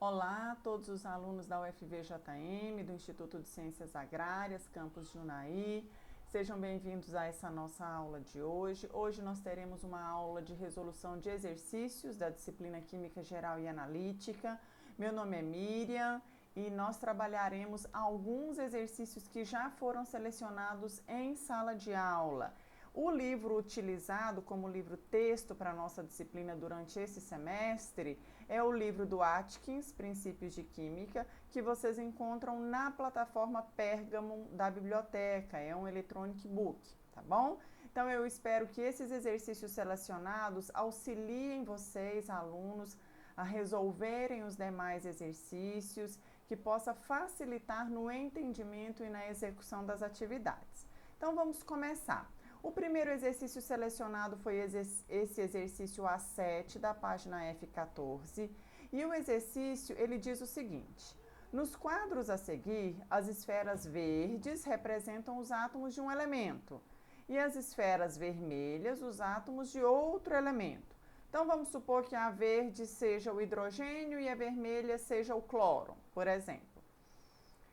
Olá a todos os alunos da UFVJM, do Instituto de Ciências Agrárias, campus Junai. Sejam bem-vindos a essa nossa aula de hoje. Hoje nós teremos uma aula de resolução de exercícios da disciplina Química Geral e Analítica. Meu nome é Miriam e nós trabalharemos alguns exercícios que já foram selecionados em sala de aula. O livro utilizado como livro-texto para a nossa disciplina durante esse semestre é o livro do Atkins, Princípios de Química, que vocês encontram na plataforma Pergamon da biblioteca, é um electronic book, tá bom? Então eu espero que esses exercícios selecionados auxiliem vocês, alunos, a resolverem os demais exercícios, que possa facilitar no entendimento e na execução das atividades. Então vamos começar. O primeiro exercício selecionado foi esse exercício A7 da página F14 e o exercício ele diz o seguinte: nos quadros a seguir, as esferas verdes representam os átomos de um elemento e as esferas vermelhas os átomos de outro elemento. Então vamos supor que a verde seja o hidrogênio e a vermelha seja o cloro, por exemplo.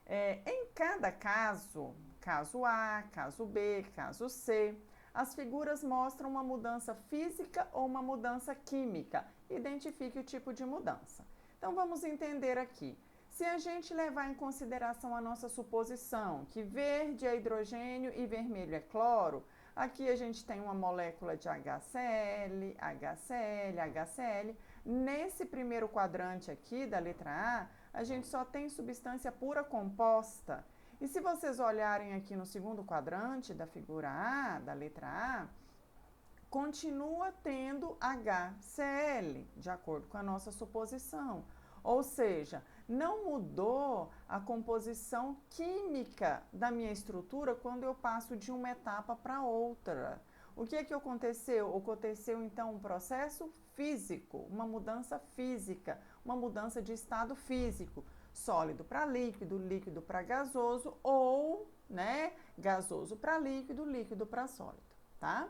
Em cada caso, caso A, caso B, caso C, as figuras mostram uma mudança física ou uma mudança química. Identifique o tipo de mudança. Então vamos entender aqui. Se a gente levar em consideração a nossa suposição que verde é hidrogênio e vermelho é cloro, aqui a gente tem uma molécula de HCl, HCl, HCl. Nesse primeiro quadrante aqui da letra A gente só tem substância pura composta. E se vocês olharem aqui no segundo quadrante da figura A, da letra A, continua tendo HCl, de acordo com a nossa suposição. Ou seja, não mudou a composição química da minha estrutura quando eu passo de uma etapa para outra. O que é que aconteceu? Aconteceu então um processo físico, uma mudança física, uma mudança de estado físico, sólido para líquido, líquido para gasoso ou, gasoso para líquido, líquido para sólido, tá?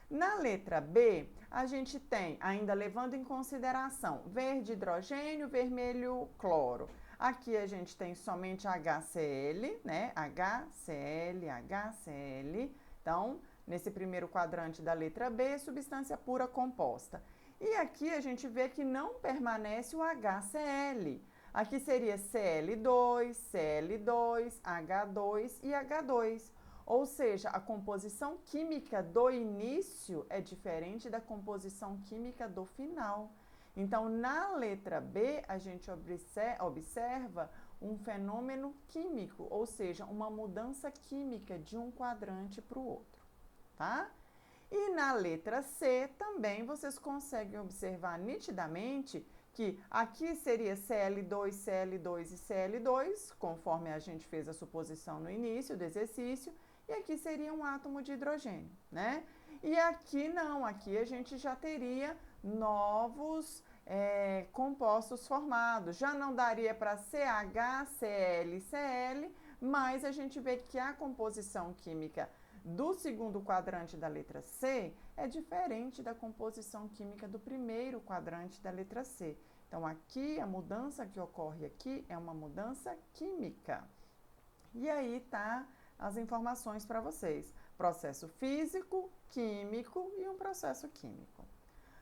Na letra B, a gente tem, ainda levando em consideração, verde hidrogênio, vermelho cloro. Aqui a gente tem somente HCl, HCl, HCl. Então, nesse primeiro quadrante da letra B, substância pura composta. E aqui a gente vê que não permanece o HCl. Aqui seria Cl2, Cl2, H2 e H2. Ou seja, a composição química do início é diferente da composição química do final. Então, na letra B, a gente observa um fenômeno químico, ou seja, uma mudança química de um quadrante para o outro, tá? E na letra C também vocês conseguem observar nitidamente que aqui seria Cl2, Cl2 e Cl2, conforme a gente fez a suposição no início do exercício, e aqui seria um átomo de hidrogênio, né? E aqui não, aqui a gente já teria novos compostos formados. Já não daria para CH, Cl, Cl, mas a gente vê que a composição química do segundo quadrante da letra C é diferente da composição química do primeiro quadrante da letra C. Então, aqui, a mudança que ocorre aqui é uma mudança química. E aí tá as informações para vocês. Processo físico, químico e um processo químico.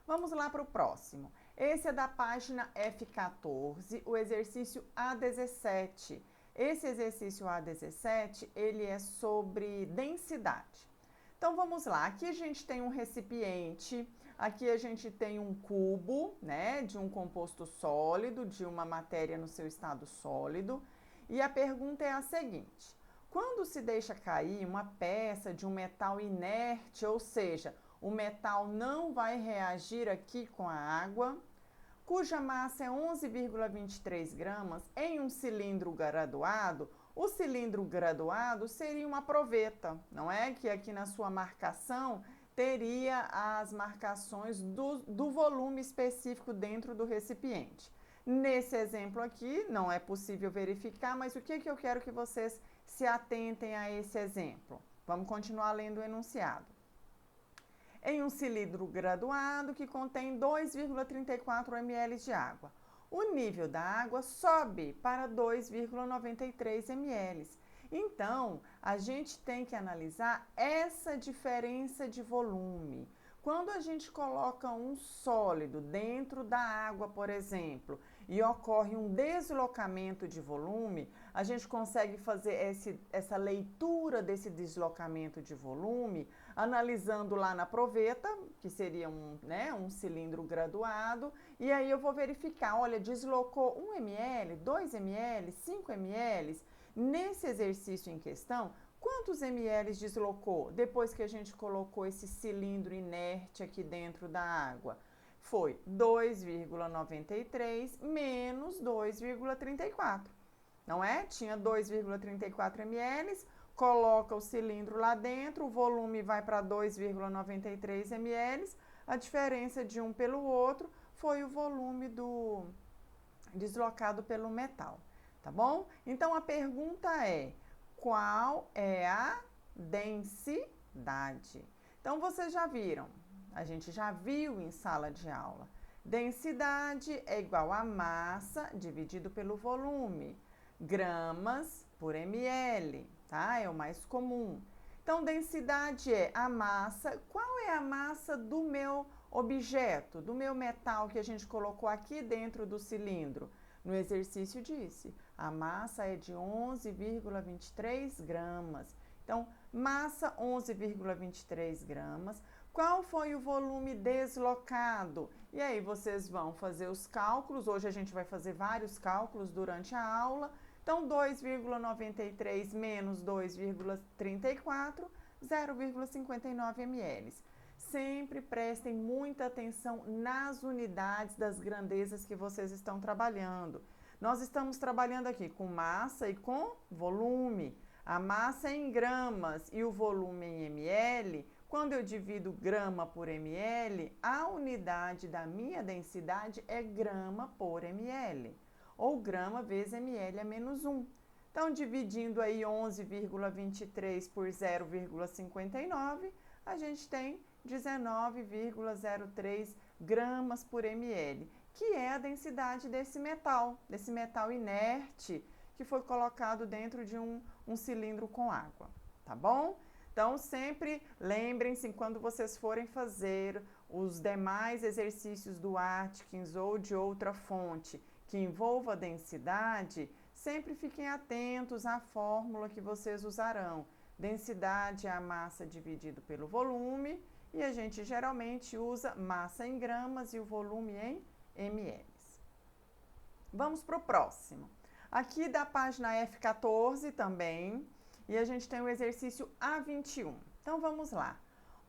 Vamos lá para o próximo. Esse é da página F14, o exercício A17. Esse exercício A17, ele é sobre densidade. Então vamos lá, aqui a gente tem um recipiente, aqui a gente tem um cubo, de um composto sólido, de uma matéria no seu estado sólido, e a pergunta é a seguinte: quando se deixa cair uma peça de um metal inerte, ou seja, o metal não vai reagir aqui com a água, cuja massa é 11,23 gramas, em um cilindro graduado, o cilindro graduado seria uma proveta, não é? Que aqui na sua marcação teria as marcações do volume específico dentro do recipiente. Nesse exemplo aqui, não é possível verificar, mas o que eu quero que vocês se atentem a esse exemplo? Vamos continuar lendo o enunciado. Em um cilindro graduado que contém 2,34 ml de água. o nível da água sobe para 2,93 ml. Então, a gente tem que analisar essa diferença de volume. Quando a gente coloca um sólido dentro da água, por exemplo, e ocorre um deslocamento de volume, a gente consegue fazer essa leitura desse deslocamento de volume, analisando lá na proveta, que seria um cilindro graduado, e aí eu vou verificar, olha, deslocou 1 ml, 2 ml, 5 ml. Nesse exercício em questão, quantos ml deslocou depois que a gente colocou esse cilindro inerte aqui dentro da água? Foi 2,93 menos 2,34. Não é? Tinha 2,34 ml, coloca o cilindro lá dentro, o volume vai para 2,93 ml, a diferença de um pelo outro foi o volume deslocado pelo metal, tá bom? Então a pergunta é: qual é a densidade? Então vocês já viram, a gente já viu em sala de aula. Densidade é igual a massa dividido pelo volume. Gramas por ml, tá? É o mais comum. Então, densidade é a massa. Qual é a massa do meu objeto, do meu metal que a gente colocou aqui dentro do cilindro? No exercício disse, a massa é de 11,23 gramas. Então, massa 11,23 gramas. Qual foi o volume deslocado? E aí vocês vão fazer os cálculos. Hoje a gente vai fazer vários cálculos durante a aula. Então, 2,93 menos 2,34, 0,59 ml. Sempre prestem muita atenção nas unidades das grandezas que vocês estão trabalhando. Nós estamos trabalhando aqui com massa e com volume. A massa é em gramas e o volume em ml. Quando eu divido grama por ml, a unidade da minha densidade é grama por ml. Ou grama vezes ml é menos 1. Então, dividindo aí 11,23 por 0,59, a gente tem 19,03 gramas por ml, que é a densidade desse metal inerte que foi colocado dentro de um cilindro com água, tá bom? Então, sempre lembrem-se, quando vocês forem fazer os demais exercícios do Atkins ou de outra fonte que envolva densidade, sempre fiquem atentos à fórmula que vocês usarão. Densidade é a massa dividido pelo volume, e a gente geralmente usa massa em gramas e o volume em ml. Vamos para o próximo. Aqui da página F14 também, e a gente tem o exercício A21. Então, vamos lá.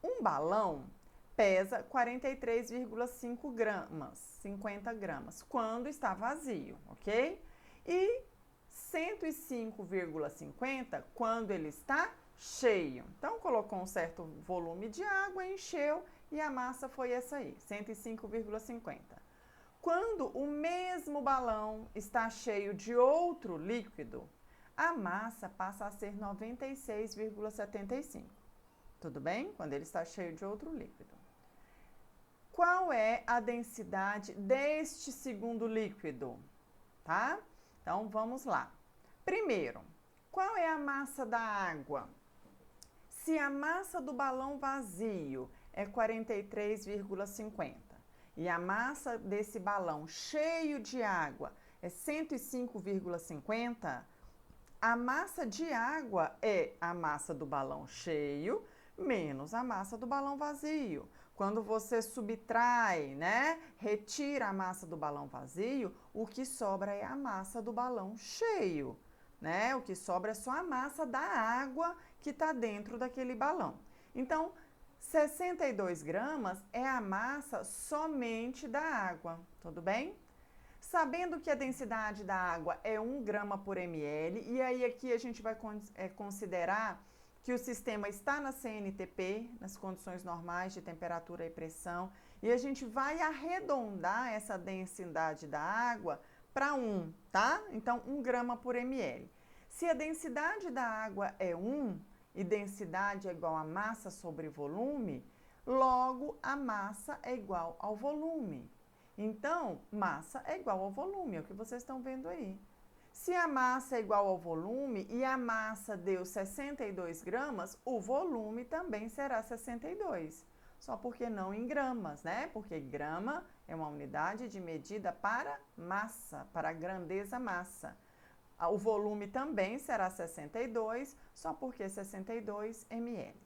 Um balão pesa 43,5 gramas, 50 gramas, quando está vazio, ok? E 105,50 quando ele está cheio. Então, colocou um certo volume de água, encheu e a massa foi essa aí, 105,50. Quando o mesmo balão está cheio de outro líquido, a massa passa a ser 96,75. Tudo bem? Quando ele está cheio de outro líquido. Qual é a densidade deste segundo líquido? Tá? Então, vamos lá. Primeiro, qual é a massa da água? Se a massa do balão vazio é 43,50 e a massa desse balão cheio de água é 105,50, a massa de água é a massa do balão cheio menos a massa do balão vazio. Quando você subtrai, retira a massa do balão vazio, o que sobra é a massa do balão cheio, O que sobra é só a massa da água que está dentro daquele balão. Então, 62 gramas é a massa somente da água, tudo bem? Sabendo que a densidade da água é 1 grama por ml, e aí aqui a gente vai considerar que o sistema está na CNTP, nas condições normais de temperatura e pressão, e a gente vai arredondar essa densidade da água para 1, tá? Então, 1 grama por ml. Se a densidade da água é 1 e densidade é igual a massa sobre volume, logo a massa é igual ao volume. Então, massa é igual ao volume, é o que vocês estão vendo aí. Se a massa é igual ao volume e a massa deu 62 gramas, o volume também será 62. Só porque não em gramas, né? Porque grama é uma unidade de medida para massa, para grandeza massa. O volume também será 62, só porque 62 ml.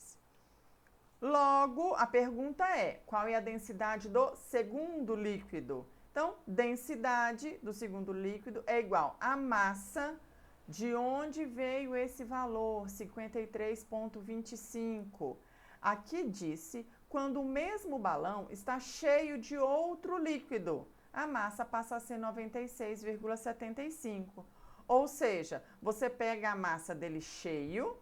Logo, a pergunta é, qual é a densidade do segundo líquido? Então, densidade do segundo líquido é igual à massa. De onde veio esse valor, 53,25? Aqui disse, quando o mesmo balão está cheio de outro líquido, a massa passa a ser 96,75. Ou seja, você pega a massa dele cheio,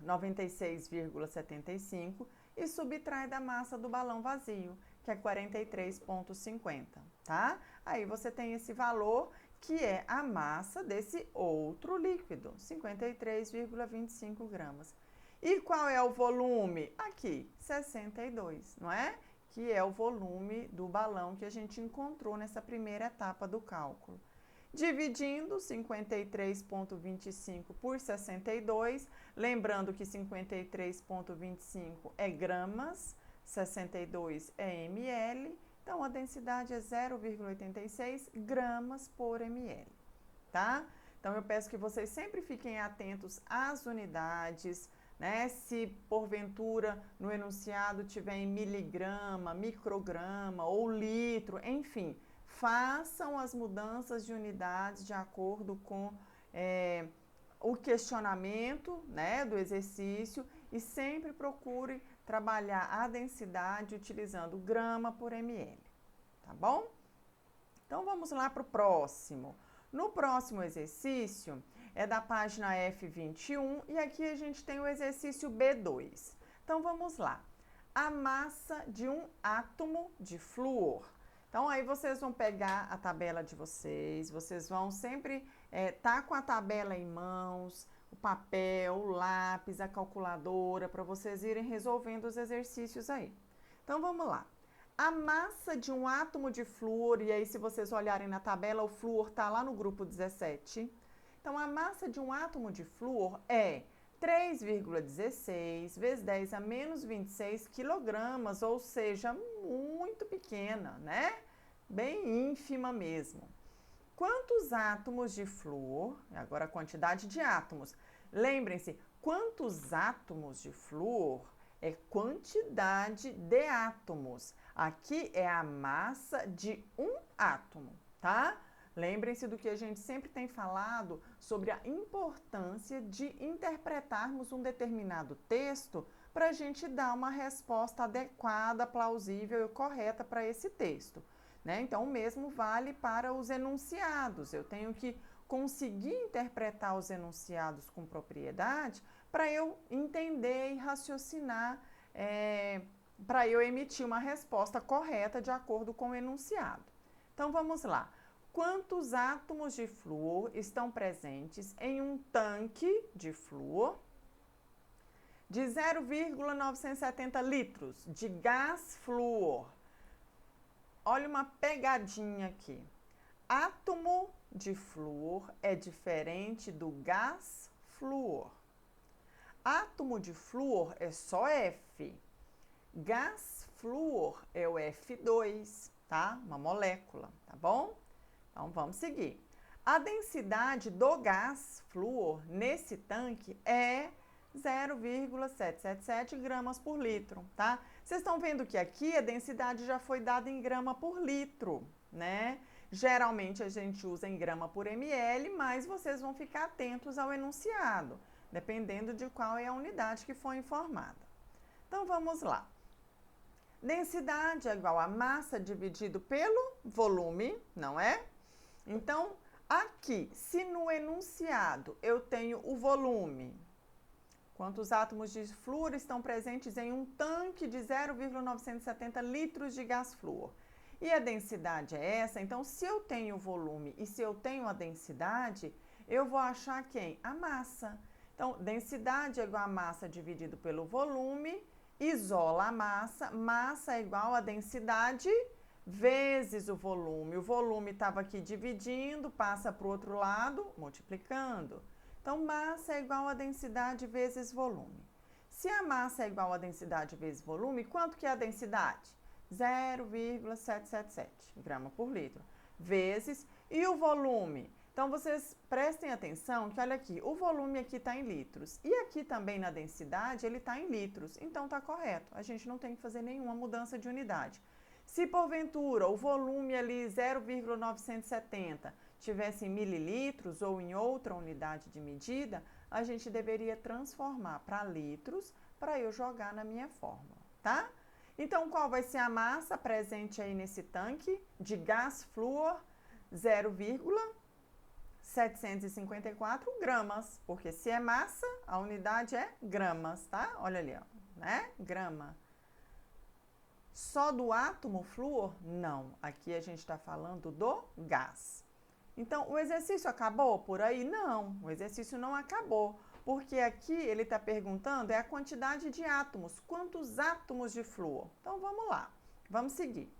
96,75, e subtrai da massa do balão vazio, que é 43,50, tá? Aí você tem esse valor que é a massa desse outro líquido, 53,25 gramas. E qual é o volume? Aqui, 62, não é? Que é o volume do balão que a gente encontrou nessa primeira etapa do cálculo. Dividindo 53,25 por 62, lembrando que 53,25 é gramas, 62 é ml, então a densidade é 0,86 gramas por ml, tá? Então eu peço que vocês sempre fiquem atentos às unidades, né? Se porventura no enunciado tiver em miligrama, micrograma ou litro, enfim, façam as mudanças de unidades de acordo com o questionamento, né, do exercício, e sempre procure trabalhar a densidade utilizando grama por ml, tá bom? Então vamos lá para o próximo. No próximo exercício é da página F21 e aqui a gente tem o exercício B2. Então vamos lá. A massa de um átomo de flúor. Então, aí vocês vão pegar a tabela de vocês vão sempre tá com a tabela em mãos, o papel, o lápis, a calculadora, para vocês irem resolvendo os exercícios aí. Então, vamos lá. A massa de um átomo de flúor, e aí se vocês olharem na tabela, o flúor está lá no grupo 17. Então, a massa de um átomo de flúor é 3,16 vezes 10 a menos 26 quilogramas, ou seja, muito pequena, né? Bem ínfima mesmo. Quantos átomos de flúor, agora a quantidade de átomos, lembrem-se, quantos átomos de flúor é quantidade de átomos. Aqui é a massa de um átomo, tá? Lembrem-se do que a gente sempre tem falado sobre a importância de interpretarmos um determinado texto para a gente dar uma resposta adequada, plausível e correta para esse texto, né? Então, o mesmo vale para os enunciados. Eu tenho que conseguir interpretar os enunciados com propriedade para eu entender e raciocinar, para eu emitir uma resposta correta de acordo com o enunciado. Então, vamos lá. Quantos átomos de flúor estão presentes em um tanque de flúor de 0,970 litros de gás flúor? Olha uma pegadinha aqui. Átomo de flúor é diferente do gás flúor. Átomo de flúor é só F. Gás flúor é o F2, tá? Uma molécula, tá bom? Então, vamos seguir. A densidade do gás flúor nesse tanque é 0,777 gramas por litro, tá? Vocês estão vendo que aqui a densidade já foi dada em grama por litro, né? Geralmente a gente usa em grama por ml, mas vocês vão ficar atentos ao enunciado, dependendo de qual é a unidade que foi informada. Então, vamos lá. Densidade é igual a massa dividido pelo volume, não é? Então, aqui, se no enunciado eu tenho o volume, quantos átomos de flúor estão presentes em um tanque de 0,970 litros de gás flúor? E a densidade é essa, então se eu tenho o volume e se eu tenho a densidade, eu vou achar quem? A massa. Então, densidade é igual a massa dividido pelo volume, isola a massa, massa é igual a densidade vezes o volume. O volume estava aqui dividindo, passa para o outro lado, multiplicando. Então, massa é igual a densidade vezes volume. Se a massa é igual a densidade vezes volume, quanto que é a densidade? 0,777 grama por litro. Vezes, e o volume? Então, vocês prestem atenção que, olha aqui, o volume aqui está em litros. E aqui também na densidade, ele está em litros. Então, está correto. A gente não tem que fazer nenhuma mudança de unidade. Se, porventura, o volume ali 0,970 tivesse em mililitros ou em outra unidade de medida, a gente deveria transformar para litros para eu jogar na minha fórmula, tá? Então, qual vai ser a massa presente aí nesse tanque de gás flúor? 0,754 gramas, porque se é massa, a unidade é gramas, tá? Olha ali, ó, né? Grama. Só do átomo flúor? Não, aqui a gente está falando do gás. Então, o exercício acabou por aí? Não, o exercício não acabou, porque aqui ele está perguntando a quantidade de átomos, quantos átomos de flúor. Então, vamos lá, vamos seguir.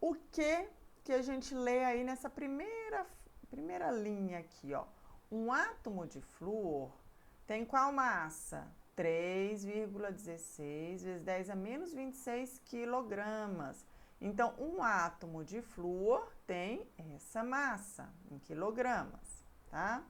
O que a gente lê aí nessa primeira linha aqui, ó? Um átomo de flúor tem qual massa? 3,16 vezes 10 a menos 26 quilogramas. Então, um átomo de flúor tem essa massa em quilogramas, tá?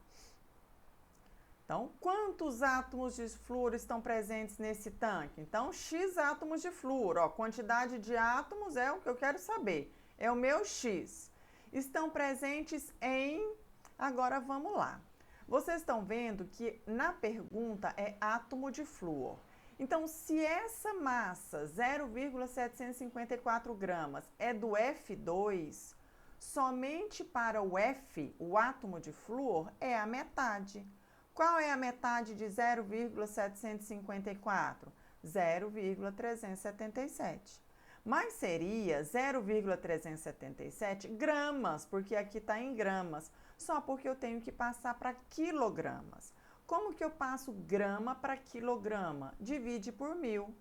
Então, quantos átomos de flúor estão presentes nesse tanque? Então, X átomos de flúor, ó, quantidade de átomos é o que eu quero saber, é o meu X. Estão presentes em... Agora, vamos lá. Vocês estão vendo que na pergunta é átomo de flúor. Então, se essa massa, 0,754 gramas, é do F2, somente para o F, o átomo de flúor, é a metade. Qual é a metade de 0,754? 0,377. Mas seria 0,377 gramas, porque aqui está em gramas, só porque eu tenho que passar para quilogramas. Como que eu passo grama para quilograma? Divide por 1000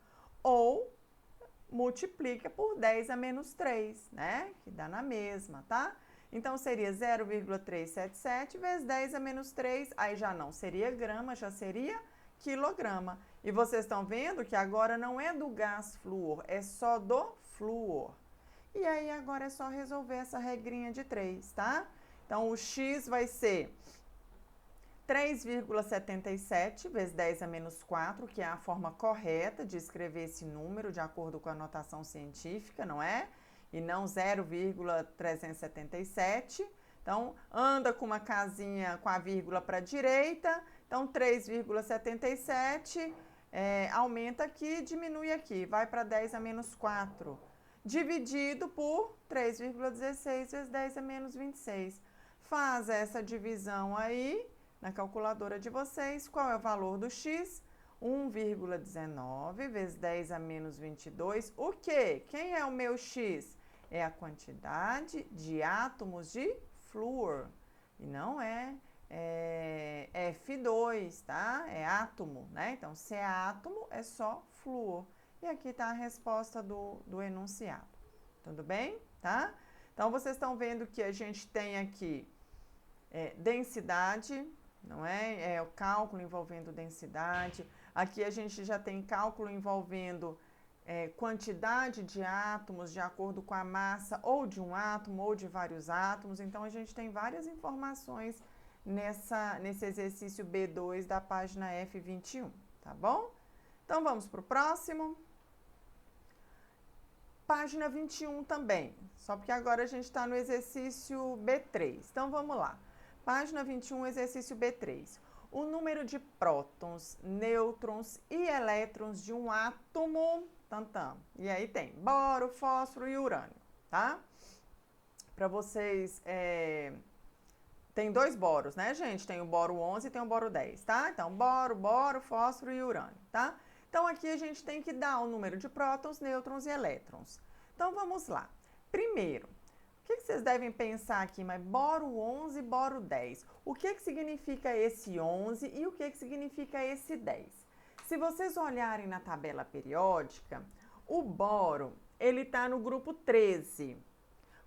ou multiplica por 10 a menos 3, né? Que dá na mesma, tá? Então, seria 0,377 vezes 10 a menos 3, aí já não seria grama, já seria quilograma. E vocês estão vendo que agora não é do gás flúor, é só do flúor. E aí, agora é só resolver essa regrinha de 3, tá? Então, o X vai ser 3,77 vezes 10 a menos 4, que é a forma correta de escrever esse número de acordo com a notação científica, não é? E não 0,377. Então, anda com uma casinha com a vírgula para a direita. Então, 3,77 aumenta aqui, diminui aqui, vai para 10 a menos 4. Dividido por 3,16 vezes 10 a menos 26. Faz essa divisão aí na calculadora de vocês. Qual é o valor do X? 1,19 vezes 10 a menos 22. O quê? Quem é o meu X? É a quantidade de átomos de flúor. E não é F2, tá? É átomo, né? Então, se é átomo, é só flúor. E aqui está a resposta do enunciado. Tudo bem? Tá? Então, vocês estão vendo que a gente tem aqui densidade, não é? É o cálculo envolvendo densidade. Aqui a gente já tem cálculo envolvendo quantidade de átomos de acordo com a massa ou de um átomo ou de vários átomos. Então, a gente tem várias informações nesse exercício B2 da página F21, tá bom? Então, vamos para o próximo. Página 21 também, só porque agora a gente está no exercício B3. Então, vamos lá. Página 21, exercício B3. O número de prótons, nêutrons e elétrons de um átomo, e aí tem boro, fósforo e urânio, tá? Para vocês, tem 2 boros, né, gente? Tem o boro 11 e tem o boro 10, tá? Então, boro, fósforo e urânio, tá? Então, aqui a gente tem que dar o número de prótons, nêutrons e elétrons. Então, vamos lá. Primeiro, o que vocês devem pensar aqui? Mas boro 11 e boro 10. O que significa esse 11 e o que significa esse 10? Se vocês olharem na tabela periódica, o boro, ele está no grupo 13.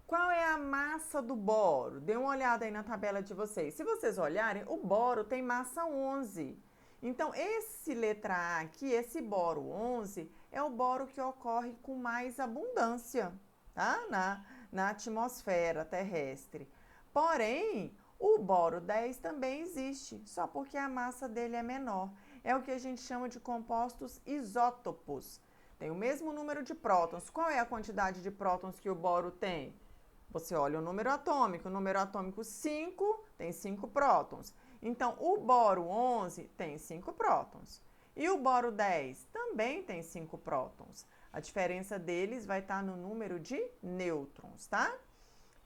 Qual é a massa do boro? Dê uma olhada aí na tabela de vocês. Se vocês olharem, o boro tem massa 11. Então, esse letra A aqui, esse boro 11, é o boro que ocorre com mais abundância, tá? Na atmosfera terrestre. Porém, o boro 10 também existe, só porque a massa dele é menor. É o que a gente chama de compostos isótopos. Tem o mesmo número de prótons. Qual é a quantidade de prótons que o boro tem? Você olha o número atômico 5 tem 5 prótons. Então, o boro 11 tem 5 prótons. E o boro 10 também tem 5 prótons. A diferença deles vai estar no número de nêutrons, tá?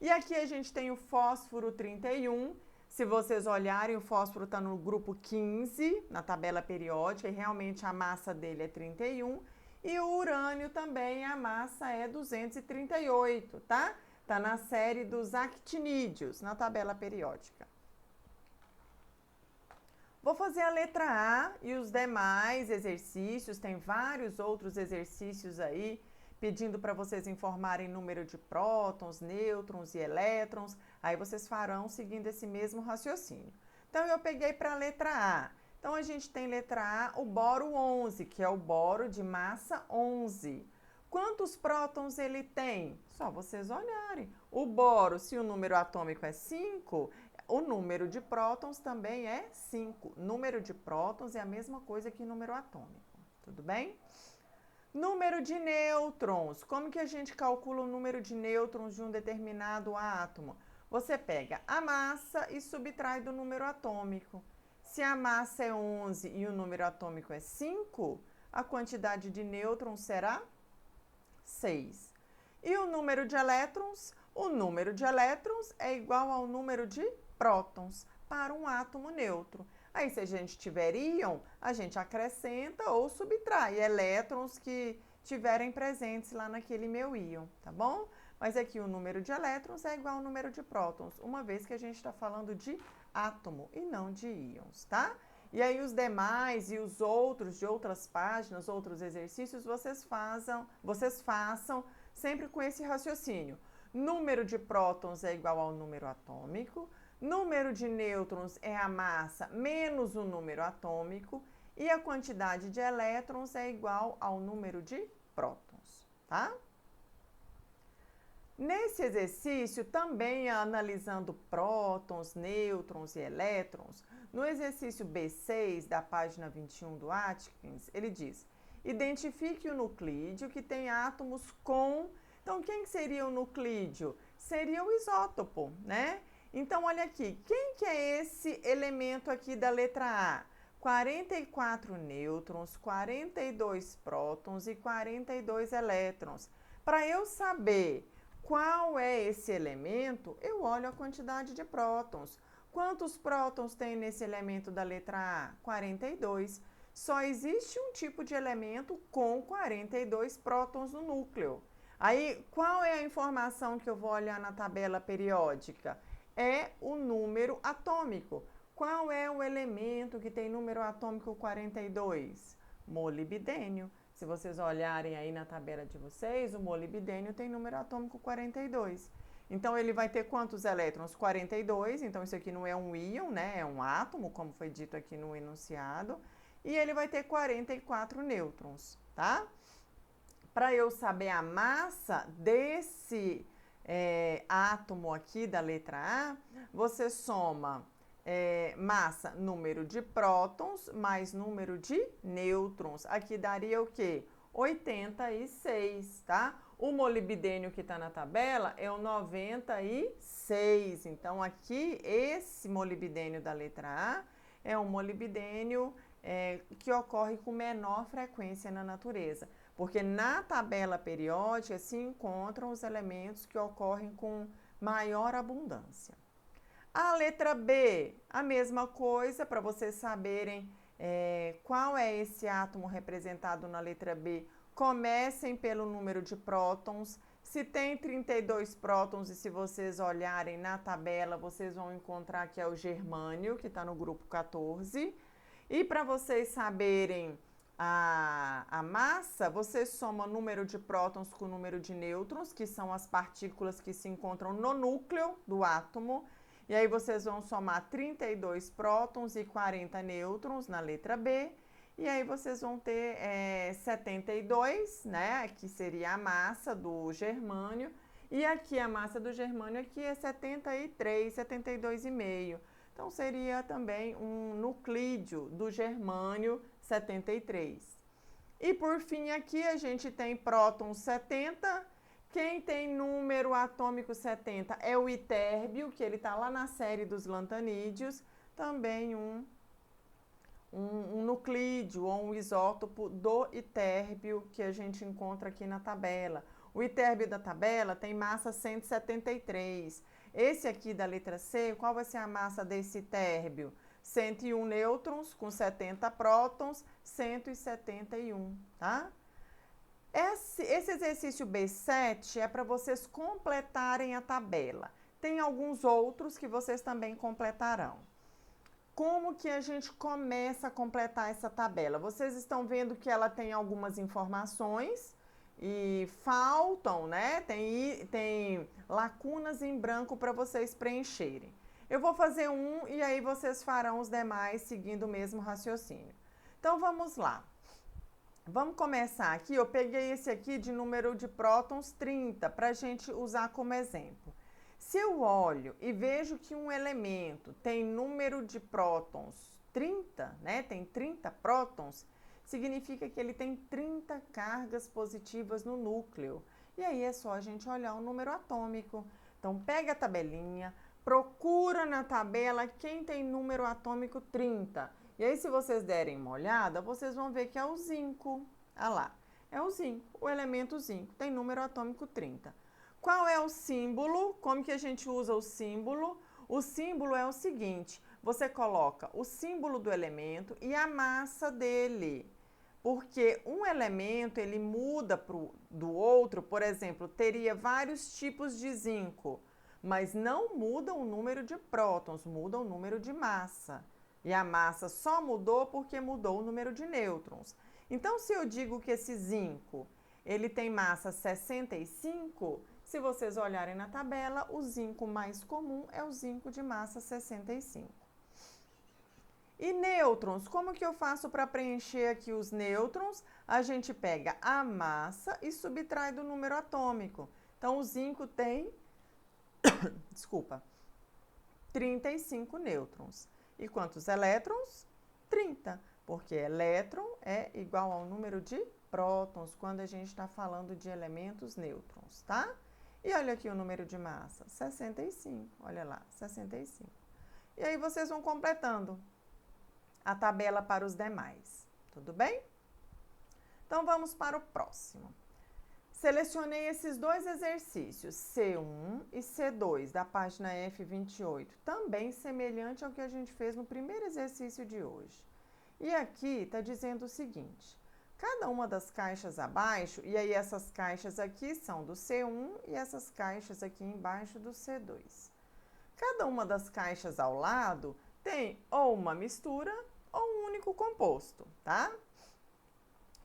E aqui a gente tem o fósforo 31. Se vocês olharem, o fósforo está no grupo 15, na tabela periódica, e realmente a massa dele é 31. E o urânio também, a massa é 238, tá? Está na série dos actinídeos, na tabela periódica. Vou fazer a letra A e os demais exercícios. Tem vários outros exercícios aí, pedindo para vocês informarem número de prótons, nêutrons e elétrons. Aí vocês farão seguindo esse mesmo raciocínio. Então, eu peguei para a letra A. Então, a gente tem letra A, o boro 11, que é o boro de massa 11. Quantos prótons ele tem? Só vocês olharem. O boro, se o número atômico é 5, o número de prótons também é 5. Número de prótons é a mesma coisa que número atômico. Tudo bem? Número de nêutrons. Como que a gente calcula o número de nêutrons de um determinado átomo? Você pega a massa e subtrai do número atômico. Se a massa é 11 e o número atômico é 5, a quantidade de nêutrons será 6. E o número de elétrons? O número de elétrons é igual ao número de prótons para um átomo neutro. Aí, se a gente tiver íon, a gente acrescenta ou subtrai elétrons que tiverem presentes lá naquele meu íon, tá bom? Mas aqui o número de elétrons é igual ao número de prótons, uma vez que a gente está falando de átomo e não de íons, tá? E aí os demais e os outros de outras páginas, outros exercícios, vocês façam sempre com esse raciocínio. Número de prótons é igual ao número atômico, número de nêutrons é a massa menos o número atômico e a quantidade de elétrons é igual ao número de prótons, tá? Nesse exercício, também analisando prótons, nêutrons e elétrons, no exercício B6 da página 21 do Atkins, ele diz: identifique o nuclídeo que tem átomos com... Então, quem seria o nuclídeo? Seria o isótopo, né? Então, olha aqui, quem que é esse elemento aqui da letra A? 44 nêutrons, 42 prótons e 42 elétrons. Para eu saber qual é esse elemento, eu olho a quantidade de prótons. Quantos prótons tem nesse elemento da letra A? 42. Só existe um tipo de elemento com 42 prótons no núcleo. Aí, qual é a informação que eu vou olhar na tabela periódica? É o número atômico. Qual é o elemento que tem número atômico 42? Molibdênio. Se vocês olharem aí na tabela de vocês, o molibdênio tem número atômico 42. Então, ele vai ter quantos elétrons? 42. Então, isso aqui não é um íon, né? É um átomo, como foi dito aqui no enunciado. E ele vai ter 44 nêutrons, tá? Para eu saber a massa desse átomo aqui da letra A, você soma massa, número de prótons, mais número de nêutrons. Aqui daria o quê? 86, tá? O molibdênio que está na tabela é o 96. Então, aqui, esse molibdênio da letra A é um molibdênio que ocorre com menor frequência na natureza. Porque na tabela periódica se encontram os elementos que ocorrem com maior abundância. A letra B, a mesma coisa, para vocês saberem qual é esse átomo representado na letra B. Comecem pelo número de prótons. Se tem 32 prótons e se vocês olharem na tabela, vocês vão encontrar que é o germânio, que está no grupo 14. E para vocês saberem a massa, você soma número de prótons com número de nêutrons, que são as partículas que se encontram no núcleo do átomo. E aí vocês vão somar 32 prótons e 40 nêutrons na letra B. E aí vocês vão ter 72, né, que seria a massa do germânio. E aqui a massa do germânio aqui é 73, 72,5. Então seria também um nuclídeo do germânio 73. E por fim aqui a gente tem prótons 70. Quem tem número atômico 70 é o itérbio, que ele está lá na série dos lantanídeos, também um nuclídeo ou um isótopo do itérbio que a gente encontra aqui na tabela. O itérbio da tabela tem massa 173. Esse aqui da letra C, qual vai ser a massa desse itérbio? 101 nêutrons com 70 prótons, 171, tá? Esse exercício B7 é para vocês completarem a tabela. Tem alguns outros que vocês também completarão. Como que a gente começa a completar essa tabela? Vocês estão vendo que ela tem algumas informações e faltam, né? Tem lacunas em branco para vocês preencherem. Eu vou fazer um e aí vocês farão os demais seguindo o mesmo raciocínio. Então, vamos lá. Vamos começar aqui. Eu peguei esse aqui de número de prótons 30 para a gente usar como exemplo. Se eu olho e vejo que um elemento tem número de prótons 30, né? Tem 30 prótons, significa que ele tem 30 cargas positivas no núcleo. E aí é só a gente olhar o número atômico. Então, pega a tabelinha, procura na tabela quem tem número atômico 30. E aí, se vocês derem uma olhada, vocês vão ver que é o zinco. Olha lá, é o zinco, o elemento zinco, tem número atômico 30. Qual é o símbolo? Como que a gente usa o símbolo? O símbolo é o seguinte, você coloca o símbolo do elemento e a massa dele. Porque um elemento, ele muda do outro, por exemplo, teria vários tipos de zinco, mas não muda o número de prótons, muda o número de massa. E a massa só mudou porque mudou o número de nêutrons. Então, se eu digo que esse zinco, ele tem massa 65, se vocês olharem na tabela, o zinco mais comum é o zinco de massa 65. E nêutrons, como que eu faço para preencher aqui os nêutrons? A gente pega a massa e subtrai do número atômico. Então, o zinco tem, desculpa, 35 nêutrons. E quantos elétrons? 30, porque elétron é igual ao número de prótons, quando a gente está falando de elementos nêutrons, tá? E olha aqui o número de massa, 65, olha lá, 65. E aí vocês vão completando a tabela para os demais, tudo bem? Então, vamos para o próximo. Selecionei esses dois exercícios, C1 e C2, da página F28, também semelhante ao que a gente fez no primeiro exercício de hoje. E aqui está dizendo o seguinte, cada uma das caixas abaixo, e aí essas caixas aqui são do C1 e essas caixas aqui embaixo do C2. Cada uma das caixas ao lado tem ou uma mistura ou um único composto, tá?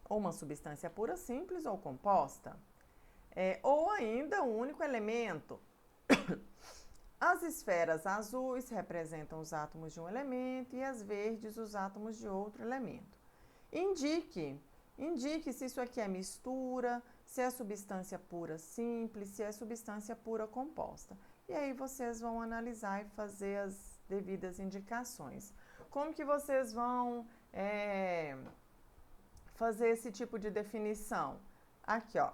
Ou uma substância pura simples ou composta. Ou ainda um único elemento. As esferas azuis representam os átomos de um elemento e as verdes os átomos de outro elemento. Indique se isso aqui é mistura, se é substância pura simples, se é substância pura composta. E aí vocês vão analisar e fazer as devidas indicações. Como que vocês vão fazer esse tipo de definição? Aqui, ó.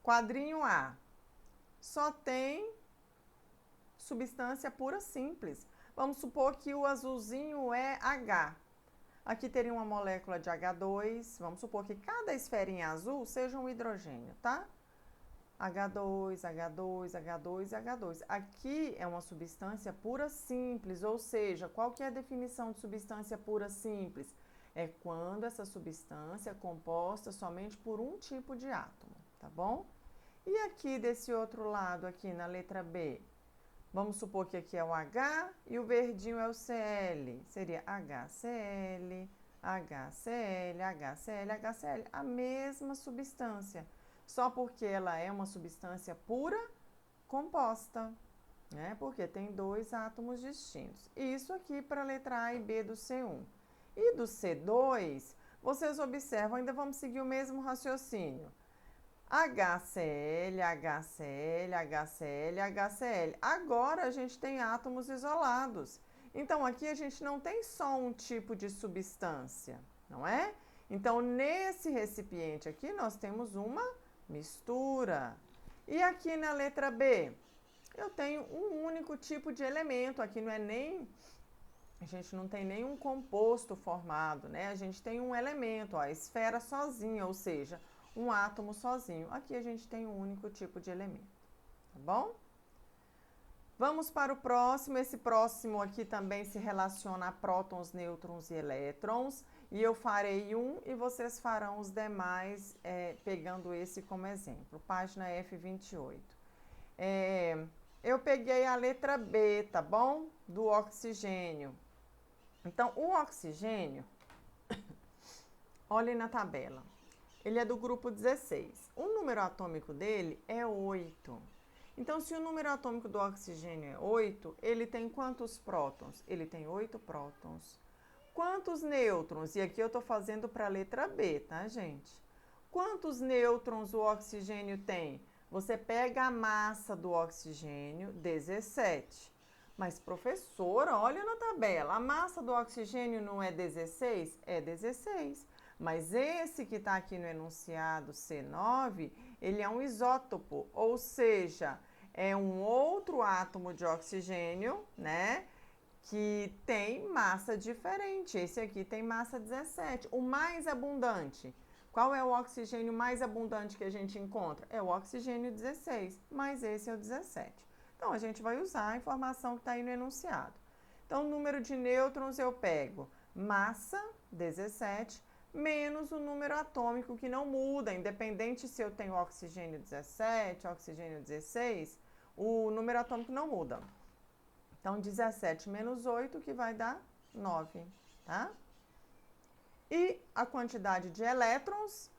Quadrinho A. Só tem substância pura simples. Vamos supor que o azulzinho é H. Aqui teria uma molécula de H2. Vamos supor que cada esferinha azul seja um hidrogênio, tá? H2, H2, H2 e H2. Aqui é uma substância pura simples, ou seja, qual que é a definição de substância pura simples? É quando essa substância é composta somente por um tipo de átomo, tá bom? E aqui desse outro lado, aqui na letra B, vamos supor que aqui é o H e o verdinho é o Cl. Seria HCl, HCl, HCl, HCl, a mesma substância, só porque ela é uma substância pura composta, né? Porque tem dois átomos distintos. Isso aqui para a letra A e B do C1. E do C2, vocês observam, ainda vamos seguir o mesmo raciocínio. HCl, HCl, HCl, HCl. Agora a gente tem átomos isolados. Então aqui a gente não tem só um tipo de substância, não é? Então nesse recipiente aqui nós temos uma mistura. E aqui na letra B, eu tenho um único tipo de elemento. Aqui não é nem... A gente não tem nenhum composto formado, né? A gente tem um elemento, ó, a esfera sozinha, ou seja, um átomo sozinho. Aqui a gente tem um único tipo de elemento, tá bom? Vamos para o próximo. Esse próximo aqui também se relaciona a prótons, nêutrons e elétrons. E eu farei um e vocês farão os demais, pegando esse como exemplo. Página F28. Eu peguei a letra B, tá bom? Do oxigênio. Então, o oxigênio, olhem na tabela. Ele é do grupo 16. O número atômico dele é 8. Então, se o número atômico do oxigênio é 8, ele tem quantos prótons? Ele tem 8 prótons. Quantos nêutrons? E aqui eu estou fazendo para a letra B, tá, gente? Quantos nêutrons o oxigênio tem? Você pega a massa do oxigênio, 17. Mas, professora, olha na tabela, a massa do oxigênio não é 16? É 16. Mas esse que está aqui no enunciado C9, ele é um isótopo, ou seja, é um outro átomo de oxigênio, né, que tem massa diferente. Esse aqui tem massa 17, o mais abundante. Qual é o oxigênio mais abundante que a gente encontra? É o oxigênio 16, mas esse é o 17. Então, a gente vai usar a informação que está aí no enunciado. Então, o número de nêutrons eu pego massa, 17, menos o número atômico, que não muda, independente se eu tenho oxigênio 17, oxigênio 16, o número atômico não muda. Então, 17 menos 8, que vai dar 9, tá? E a quantidade de elétrons,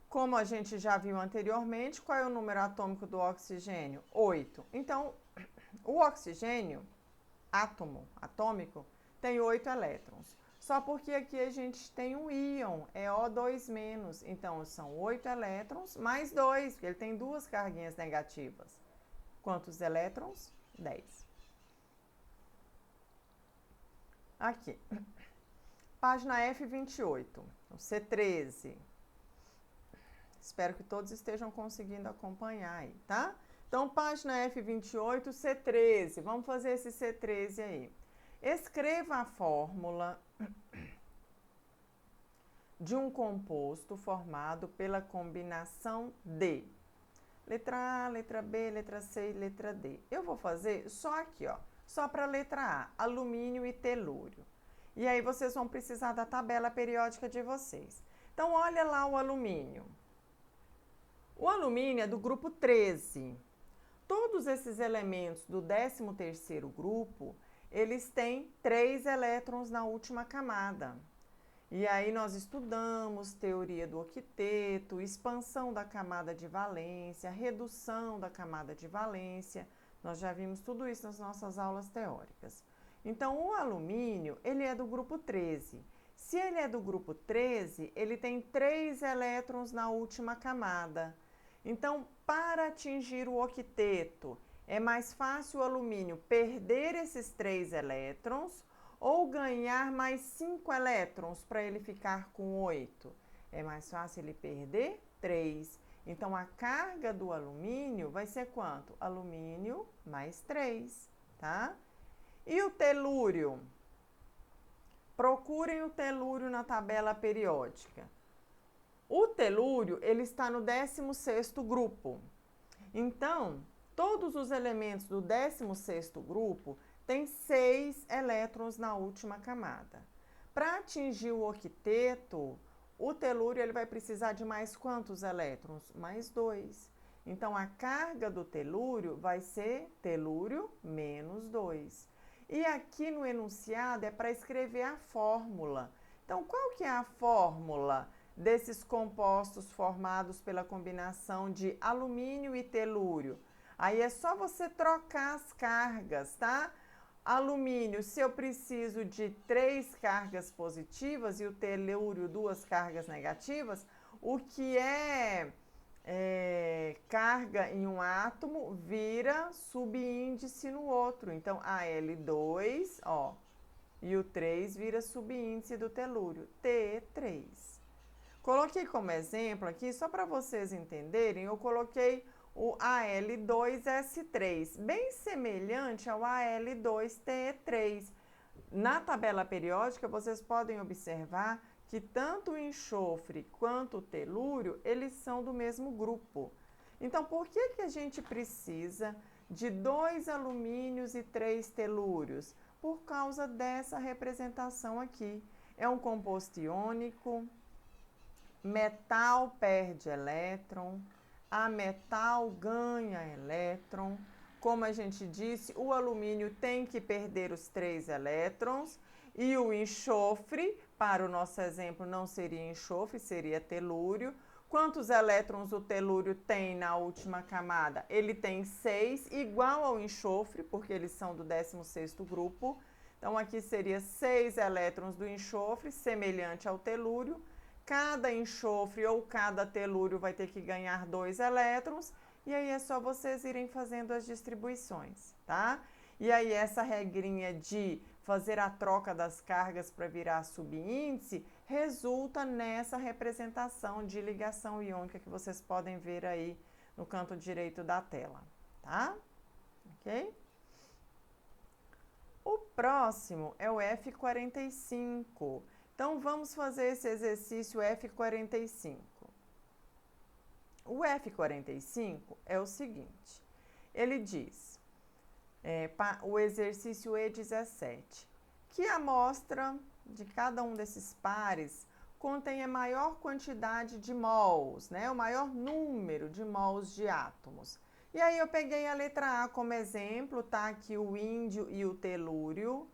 como a gente já viu anteriormente, qual é o número atômico do oxigênio? 8. Então, o oxigênio, átomo atômico, tem 8 elétrons. Só porque aqui a gente tem um íon, é O2-. Então, são 8 elétrons mais 2, porque ele tem duas carguinhas negativas. Quantos elétrons? 10. Aqui. Página F28, o C13. Espero que todos estejam conseguindo acompanhar aí, tá? Então, página F28, C13. Vamos fazer esse C13 aí. Escreva a fórmula de um composto formado pela combinação de letra A, letra B, letra C e letra D. Eu vou fazer só aqui, ó, só para a letra A, alumínio e telúrio. E aí vocês vão precisar da tabela periódica de vocês. Então, olha lá o alumínio. O alumínio é do grupo 13. Todos esses elementos do 13º grupo, eles têm 3 elétrons na última camada. E aí nós estudamos teoria do octeto, expansão da camada de valência, redução da camada de valência. Nós já vimos tudo isso nas nossas aulas teóricas. Então, o alumínio, ele é do grupo 13. Se ele é do grupo 13, ele tem 3 elétrons na última camada. Então, para atingir o octeto, é mais fácil o alumínio perder esses 3 elétrons ou ganhar mais 5 elétrons para ele ficar com 8. É mais fácil ele perder 3. Então, a carga do alumínio vai ser quanto? Alumínio mais 3, tá? E o telúrio? Procurem o telúrio na tabela periódica. O telúrio, ele está no 16º grupo. Então, todos os elementos do 16º grupo têm 6 elétrons na última camada. Para atingir o octeto, o telúrio ele vai precisar de mais quantos elétrons? Mais 2. Então, a carga do telúrio vai ser telúrio menos 2. E aqui no enunciado é para escrever a fórmula. Então, qual que é a fórmula desses compostos formados pela combinação de alumínio e telúrio? Aí é só você trocar as cargas, tá? Alumínio, se eu preciso de 3 cargas positivas e o telúrio 2 cargas negativas, o que é carga em um átomo vira subíndice no outro. Então, Al2, ó, e o 3 vira subíndice do telúrio, T3. Coloquei como exemplo aqui, só para vocês entenderem, eu coloquei o Al2S3, bem semelhante ao Al2T3. Na tabela periódica, vocês podem observar que tanto o enxofre quanto o telúrio, eles são do mesmo grupo. Então, por que a gente precisa de 2 alumínios e 3 telúrios? Por causa dessa representação aqui. É um composto iônico, metal perde elétron, ametal ganha elétron. Como a gente disse, o alumínio tem que perder os 3 elétrons e o enxofre, para o nosso exemplo, não seria enxofre, seria telúrio. Quantos elétrons o telúrio tem na última camada? Ele tem 6, igual ao enxofre, porque eles são do 16º grupo. Então, aqui seria 6 elétrons do enxofre, semelhante ao telúrio. Cada enxofre ou cada telúrio vai ter que ganhar 2 elétrons, e aí é só vocês irem fazendo as distribuições, tá? E aí essa regrinha de fazer a troca das cargas para virar subíndice resulta nessa representação de ligação iônica que vocês podem ver aí no canto direito da tela, tá? Ok? O próximo é o F45. Então, vamos fazer esse exercício F45. O F45 é o seguinte, ele diz, o exercício E17, que a amostra de cada um desses pares contém a maior quantidade de mols, né, o maior número de mols de átomos. E aí eu peguei a letra A como exemplo, tá aqui o índio e o telúrio.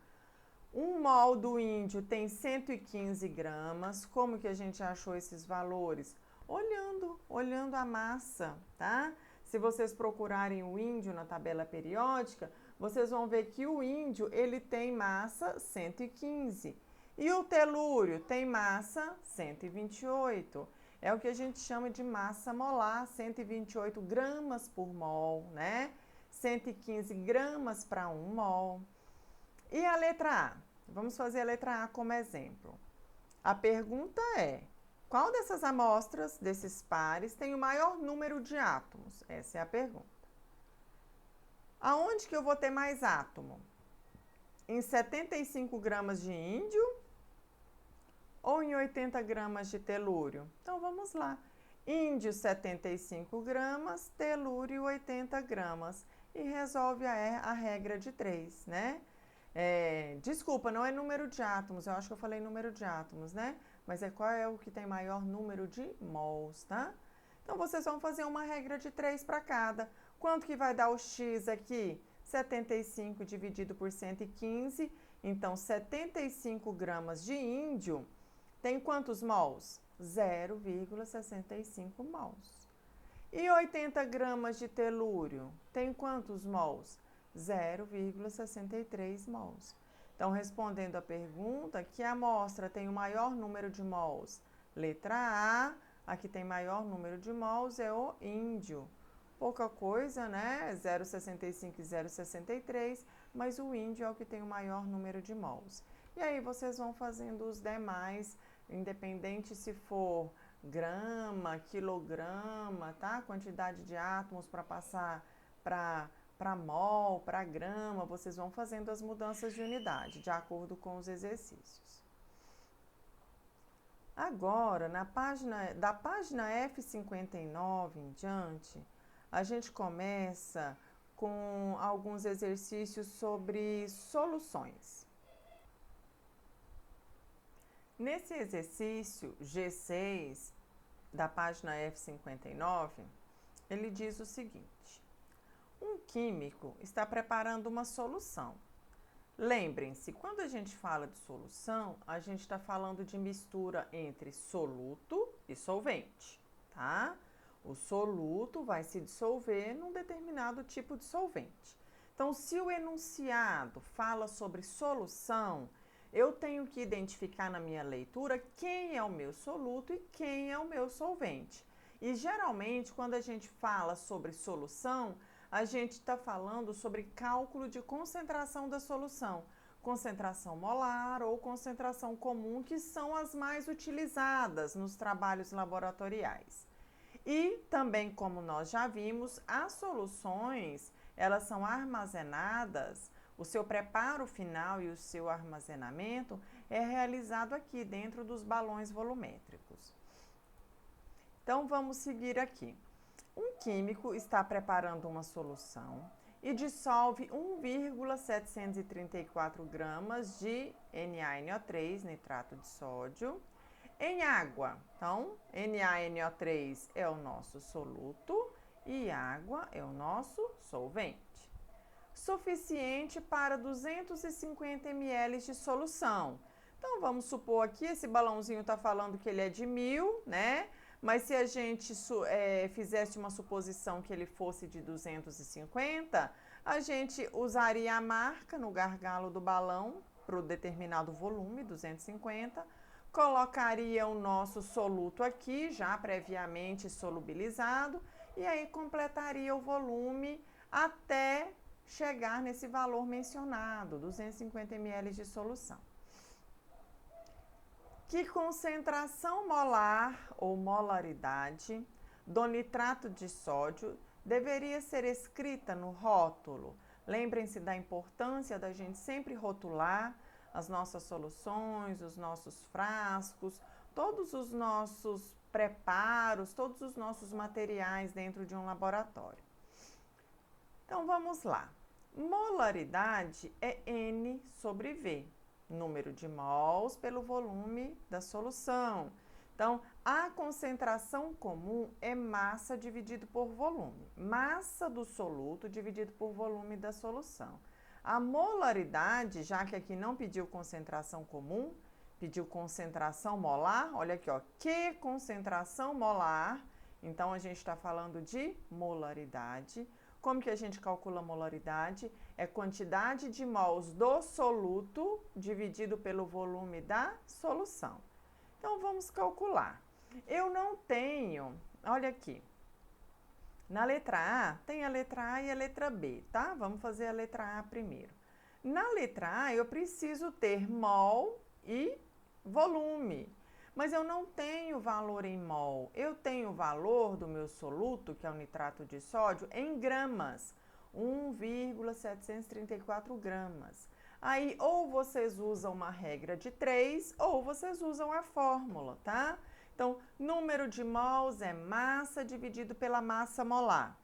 1 mol do índio tem 115 gramas. Como que a gente achou esses valores? Olhando a massa, tá? Se vocês procurarem o índio na tabela periódica, vocês vão ver que o índio, ele tem massa 115. E o telúrio tem massa 128. É o que a gente chama de massa molar, 128 gramas por mol, né? 115 gramas para 1 mol. E a letra A? Vamos fazer a letra A como exemplo. A pergunta é, qual dessas amostras, desses pares, tem o maior número de átomos? Essa é a pergunta. Aonde que eu vou ter mais átomo? Em 75 gramas de índio ou em 80 gramas de telúrio? Então, vamos lá. Índio, 75 gramas, telúrio, 80 gramas. E resolve a regra de 3, né? Desculpa, não é número de átomos, eu acho que eu falei número de átomos, né? Mas qual é o que tem maior número de mols, tá? Então, vocês vão fazer uma regra de 3 para cada. Quanto que vai dar o X aqui? 75 dividido por 115. Então, 75 gramas de índio tem quantos mols? 0,65 mols. E 80 gramas de telúrio tem quantos mols? 0,63 mols. Então, respondendo a pergunta, que amostra tem o maior número de mols? Letra A que tem maior número de mols é o índio. Pouca coisa, né? 0,65 e 0,63, mas o índio é o que tem o maior número de mols. E aí vocês vão fazendo os demais, independente se for grama, quilograma, tá? Quantidade de átomos para passar para mol, para grama, vocês vão fazendo as mudanças de unidade, de acordo com os exercícios. Agora, da página F59 em diante, a gente começa com alguns exercícios sobre soluções. Nesse exercício G6, da página F59, ele diz o seguinte: um químico está preparando uma solução. Lembrem-se, quando a gente fala de solução, a gente está falando de mistura entre soluto e solvente, tá? O soluto vai se dissolver num determinado tipo de solvente. Então, se o enunciado fala sobre solução, eu tenho que identificar na minha leitura quem é o meu soluto e quem é o meu solvente. E geralmente, quando a gente fala sobre solução, a gente está falando sobre cálculo de concentração da solução, concentração molar ou concentração comum, que são as mais utilizadas nos trabalhos laboratoriais. E também, como nós já vimos, as soluções, elas são armazenadas, o seu preparo final e o seu armazenamento é realizado aqui dentro dos balões volumétricos. Então, vamos seguir aqui. Um químico está preparando uma solução e dissolve 1,734 gramas de NaNO3, nitrato de sódio, em água. Então, NaNO3 é o nosso soluto e água é o nosso solvente. Suficiente para 250 ml de solução. Então, vamos supor aqui, esse balãozinho está falando que ele é de 1000, né? Mas se a gente fizesse uma suposição que ele fosse de 250, a gente usaria a marca no gargalo do balão para o determinado volume, 250, colocaria o nosso soluto aqui, já previamente solubilizado, e aí completaria o volume até chegar nesse valor mencionado, 250 ml de solução. Que concentração molar ou molaridade do nitrato de sódio deveria ser escrita no rótulo? Lembrem-se da importância da gente sempre rotular as nossas soluções, os nossos frascos, todos os nossos preparos, todos os nossos materiais dentro de um laboratório. Então, vamos lá. Molaridade é N sobre V. Número de mols pelo volume da solução. Então, a concentração comum é massa dividido por volume. Massa do soluto dividido por volume da solução. A molaridade, já que aqui não pediu concentração comum, pediu concentração molar, olha aqui, ó, que concentração molar. Então, a gente está falando de molaridade. Como que a gente calcula a molaridade? É quantidade de mols do soluto dividido pelo volume da solução. Então, vamos calcular. Eu não tenho, olha aqui, na letra A, tem a letra A e a letra B, tá? Vamos fazer a letra A primeiro. Na letra A, eu preciso ter mol e volume. Mas eu não tenho valor em mol, eu tenho o valor do meu soluto, que é o nitrato de sódio, em gramas, 1,734 gramas. Aí, ou vocês usam uma regra de 3, ou vocês usam a fórmula, tá? Então, número de mols é massa dividido pela massa molar.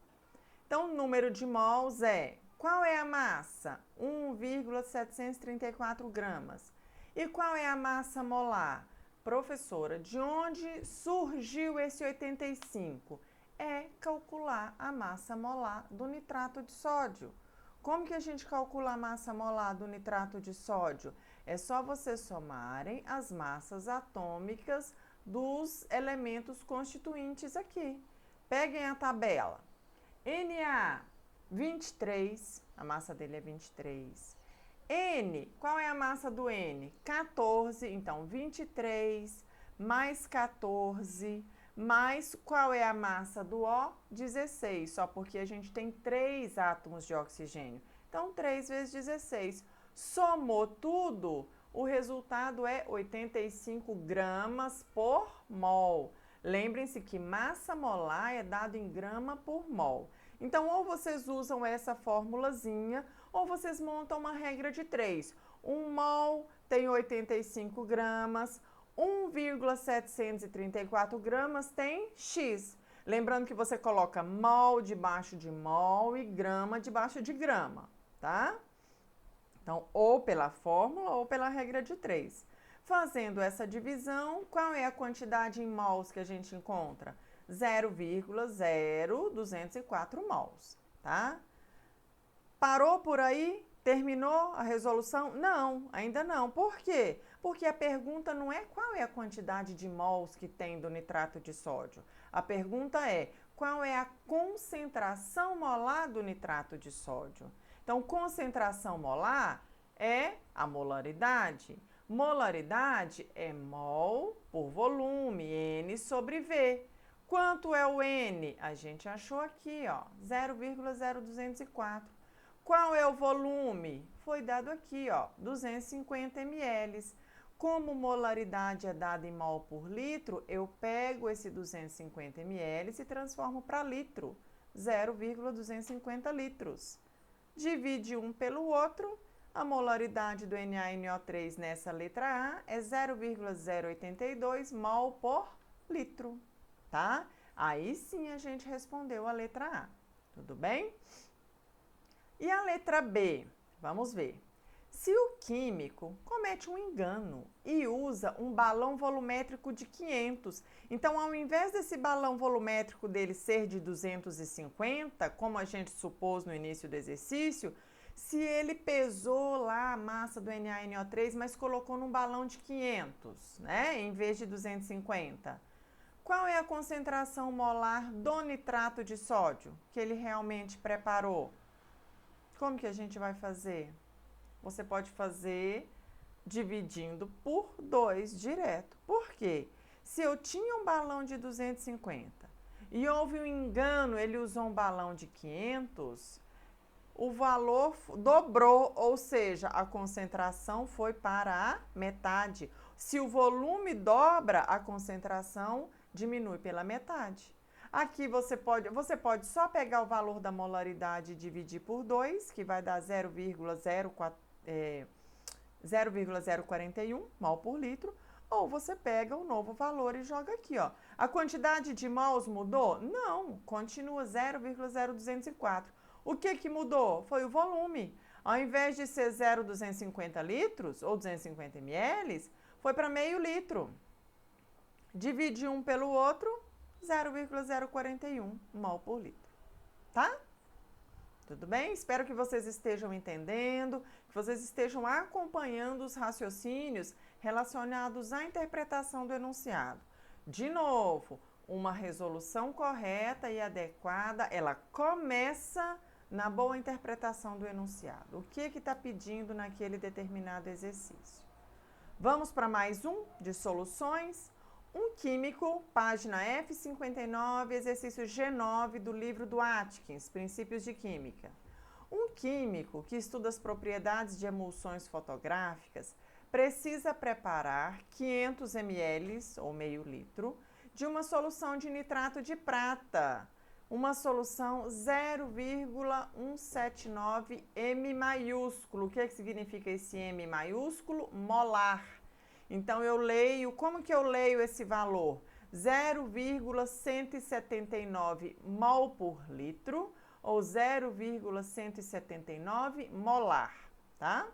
Então, número de mols é, qual é a massa? 1,734 gramas. E qual é a massa molar? Professora, de onde surgiu esse 85? É calcular a massa molar do nitrato de sódio. Como que a gente calcula a massa molar do nitrato de sódio? É só vocês somarem as massas atômicas dos elementos constituintes aqui. Peguem a tabela. Na, 23, a massa dele é 23. N, qual é a massa do N? 14, então 23 mais 14, mais qual é a massa do O? 16, só porque a gente tem 3 átomos de oxigênio. Então, 3 vezes 16. Somou tudo, o resultado é 85 gramas por mol. Lembrem-se que massa molar é dado em grama por mol. Então, ou vocês usam essa formulazinha, ou vocês montam uma regra de 3. 1 mol tem 85 gramas, 1,734 gramas tem X. Lembrando que você coloca mol debaixo de mol e grama debaixo de grama, tá? Então, ou pela fórmula ou pela regra de 3. Fazendo essa divisão, qual é a quantidade em mols que a gente encontra? 0,0204 mols, tá? Parou por aí? Terminou a resolução? Não, ainda não. Por quê? Porque a pergunta não é qual é a quantidade de mols que tem do nitrato de sódio. A pergunta é qual é a concentração molar do nitrato de sódio. Então, concentração molar é a molaridade. Molaridade é mol por volume, N sobre V. Quanto é o N? A gente achou aqui, ó, 0,0204. Qual é o volume? Foi dado aqui, ó, 250 ml. Como molaridade é dada em mol por litro, eu pego esse 250 ml e transformo para litro, 0,250 litros. Divide um pelo outro, a molaridade do NaNO3 nessa letra A é 0,082 mol por litro, tá? Aí sim a gente respondeu a letra A, tudo bem? E a letra B? Vamos ver. Se o químico comete um engano e usa um balão volumétrico de 500, então ao invés desse balão volumétrico dele ser de 250, como a gente supôs no início do exercício, se ele pesou lá a massa do NaNO3, mas colocou num balão de 500, né, em vez de 250, qual é a concentração molar do nitrato de sódio que ele realmente preparou? Como que a gente vai fazer? Você pode fazer dividindo por 2 direto. Por quê? Se eu tinha um balão de 250 e houve um engano, ele usou um balão de 500, o valor dobrou, ou seja, a concentração foi para a metade. Se o volume dobra, a concentração diminui pela metade. Aqui você pode só pegar o valor da molaridade e dividir por 2, que vai dar 0,041 mol por litro, ou você pega o novo valor e joga aqui, ó. A quantidade de mols mudou? Não, continua 0,0204. O que mudou? Foi o volume. Ao invés de ser 0,250 litros ou 250 ml, foi para meio litro. Divide um pelo outro, 0,041 mol por litro, tá? Tudo bem? Espero que vocês estejam entendendo, que vocês estejam acompanhando os raciocínios relacionados à interpretação do enunciado. De novo, uma resolução correta e adequada, ela começa na boa interpretação do enunciado. O que está pedindo naquele determinado exercício? Vamos para mais um de soluções. Um químico, página F59, exercício G9 do livro do Atkins, Princípios de Química. Um químico que estuda as propriedades de emulsões fotográficas precisa preparar 500 ml, ou meio litro, de uma solução de nitrato de prata, uma solução 0,179 M maiúsculo. O que significa esse M maiúsculo? Molar. Então, eu leio, como que eu leio esse valor? 0,179 mol por litro ou 0,179 molar, tá?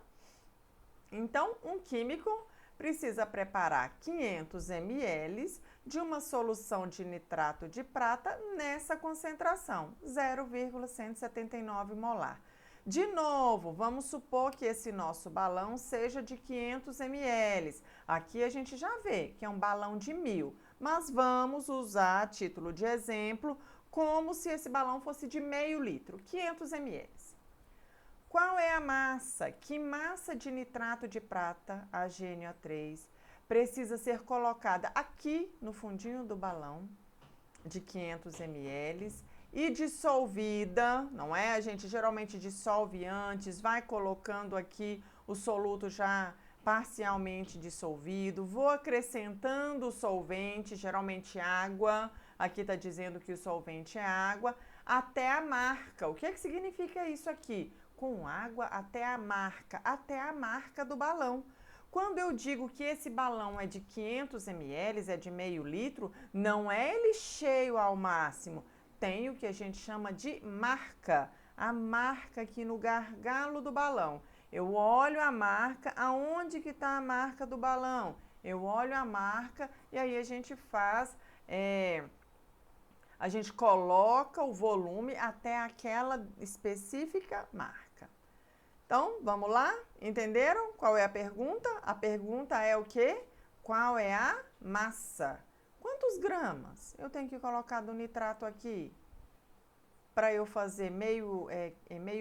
Então, um químico precisa preparar 500 ml de uma solução de nitrato de prata nessa concentração, 0,179 molar. De novo, vamos supor que esse nosso balão seja de 500 ml. Aqui a gente já vê que é um balão de 1000, mas vamos usar, a título de exemplo, como se esse balão fosse de meio litro, 500 ml. Qual é a massa? Que massa de nitrato de prata, AgNO3, precisa ser colocada aqui no fundinho do balão de 500 ml e dissolvida, não é? A gente geralmente dissolve antes, vai colocando aqui o soluto já parcialmente dissolvido, vou acrescentando o solvente, geralmente água, aqui está dizendo que o solvente é água, até a marca. O que significa isso aqui? Com água até a marca do balão. Quando eu digo que esse balão é de 500 ml, é de meio litro, não é ele cheio ao máximo, tem o que a gente chama de marca, a marca aqui no gargalo do balão. Eu olho a marca, aonde que está a marca do balão? Eu olho a marca e aí a gente faz, a gente coloca o volume até aquela específica marca. Então, vamos lá? Entenderam qual é a pergunta? A pergunta é o quê? Qual é a massa? Quantos gramas eu tenho que colocar do nitrato aqui? Para eu fazer meio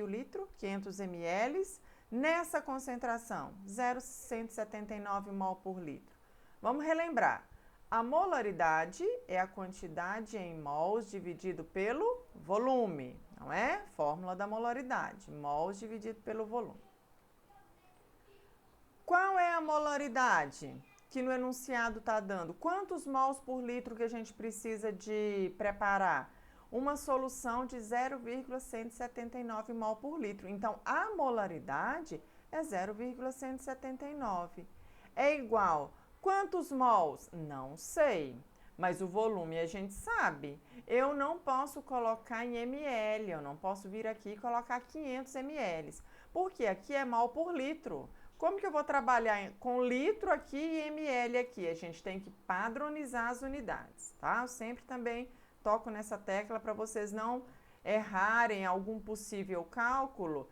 litro, 500 ml, nessa concentração, 0,179 mol por litro. Vamos relembrar. A molaridade é a quantidade em mols dividido pelo volume, não é? Fórmula da molaridade, mols dividido pelo volume. Qual é a molaridade que no enunciado está dando? Quantos mols por litro que a gente precisa de preparar? Uma solução de 0,179 mol por litro. Então, a molaridade é 0,179. É igual. Quantos mols? Não sei. Mas o volume a gente sabe. Eu não posso colocar em ml. Eu não posso vir aqui e colocar 500 ml. Porque aqui é mol por litro. Como que eu vou trabalhar com litro aqui e ml aqui? A gente tem que padronizar as unidades, tá? Eu sempre também toco nessa tecla para vocês não errarem algum possível cálculo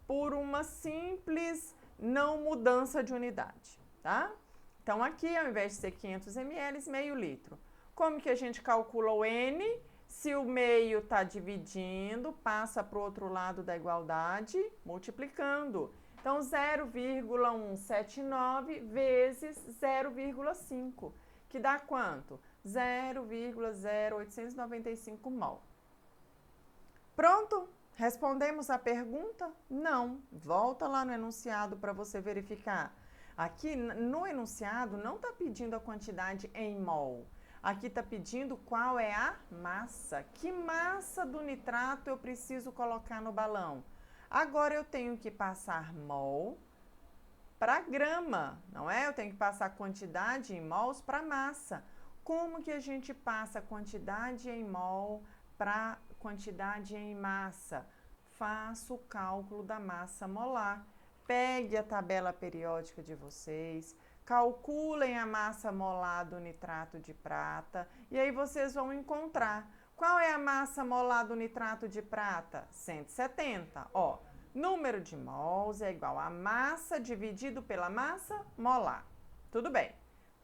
por uma simples não mudança de unidade, tá? Então, aqui, ao invés de ser 500 ml, meio litro. Como que a gente calcula o N? Se o meio está dividindo, passa para o outro lado da igualdade, multiplicando. Então, 0,179 vezes 0,5, que dá quanto? 0,0895 mol. Pronto? Respondemos a pergunta? Não. Volta lá no enunciado para você verificar. Aqui no enunciado não está pedindo a quantidade em mol. Aqui está pedindo qual é a massa. Que massa do nitrato eu preciso colocar no balão? Agora eu tenho que passar mol para grama, não é? Eu tenho que passar quantidade em mols para massa. Como que a gente passa quantidade em mol para quantidade em massa? Faço o cálculo da massa molar. Pegue a tabela periódica de vocês, calculem a massa molar do nitrato de prata e aí vocês vão encontrar. Qual é a massa molar do nitrato de prata? 170. Ó, número de mols é igual a massa dividido pela massa molar. Tudo bem.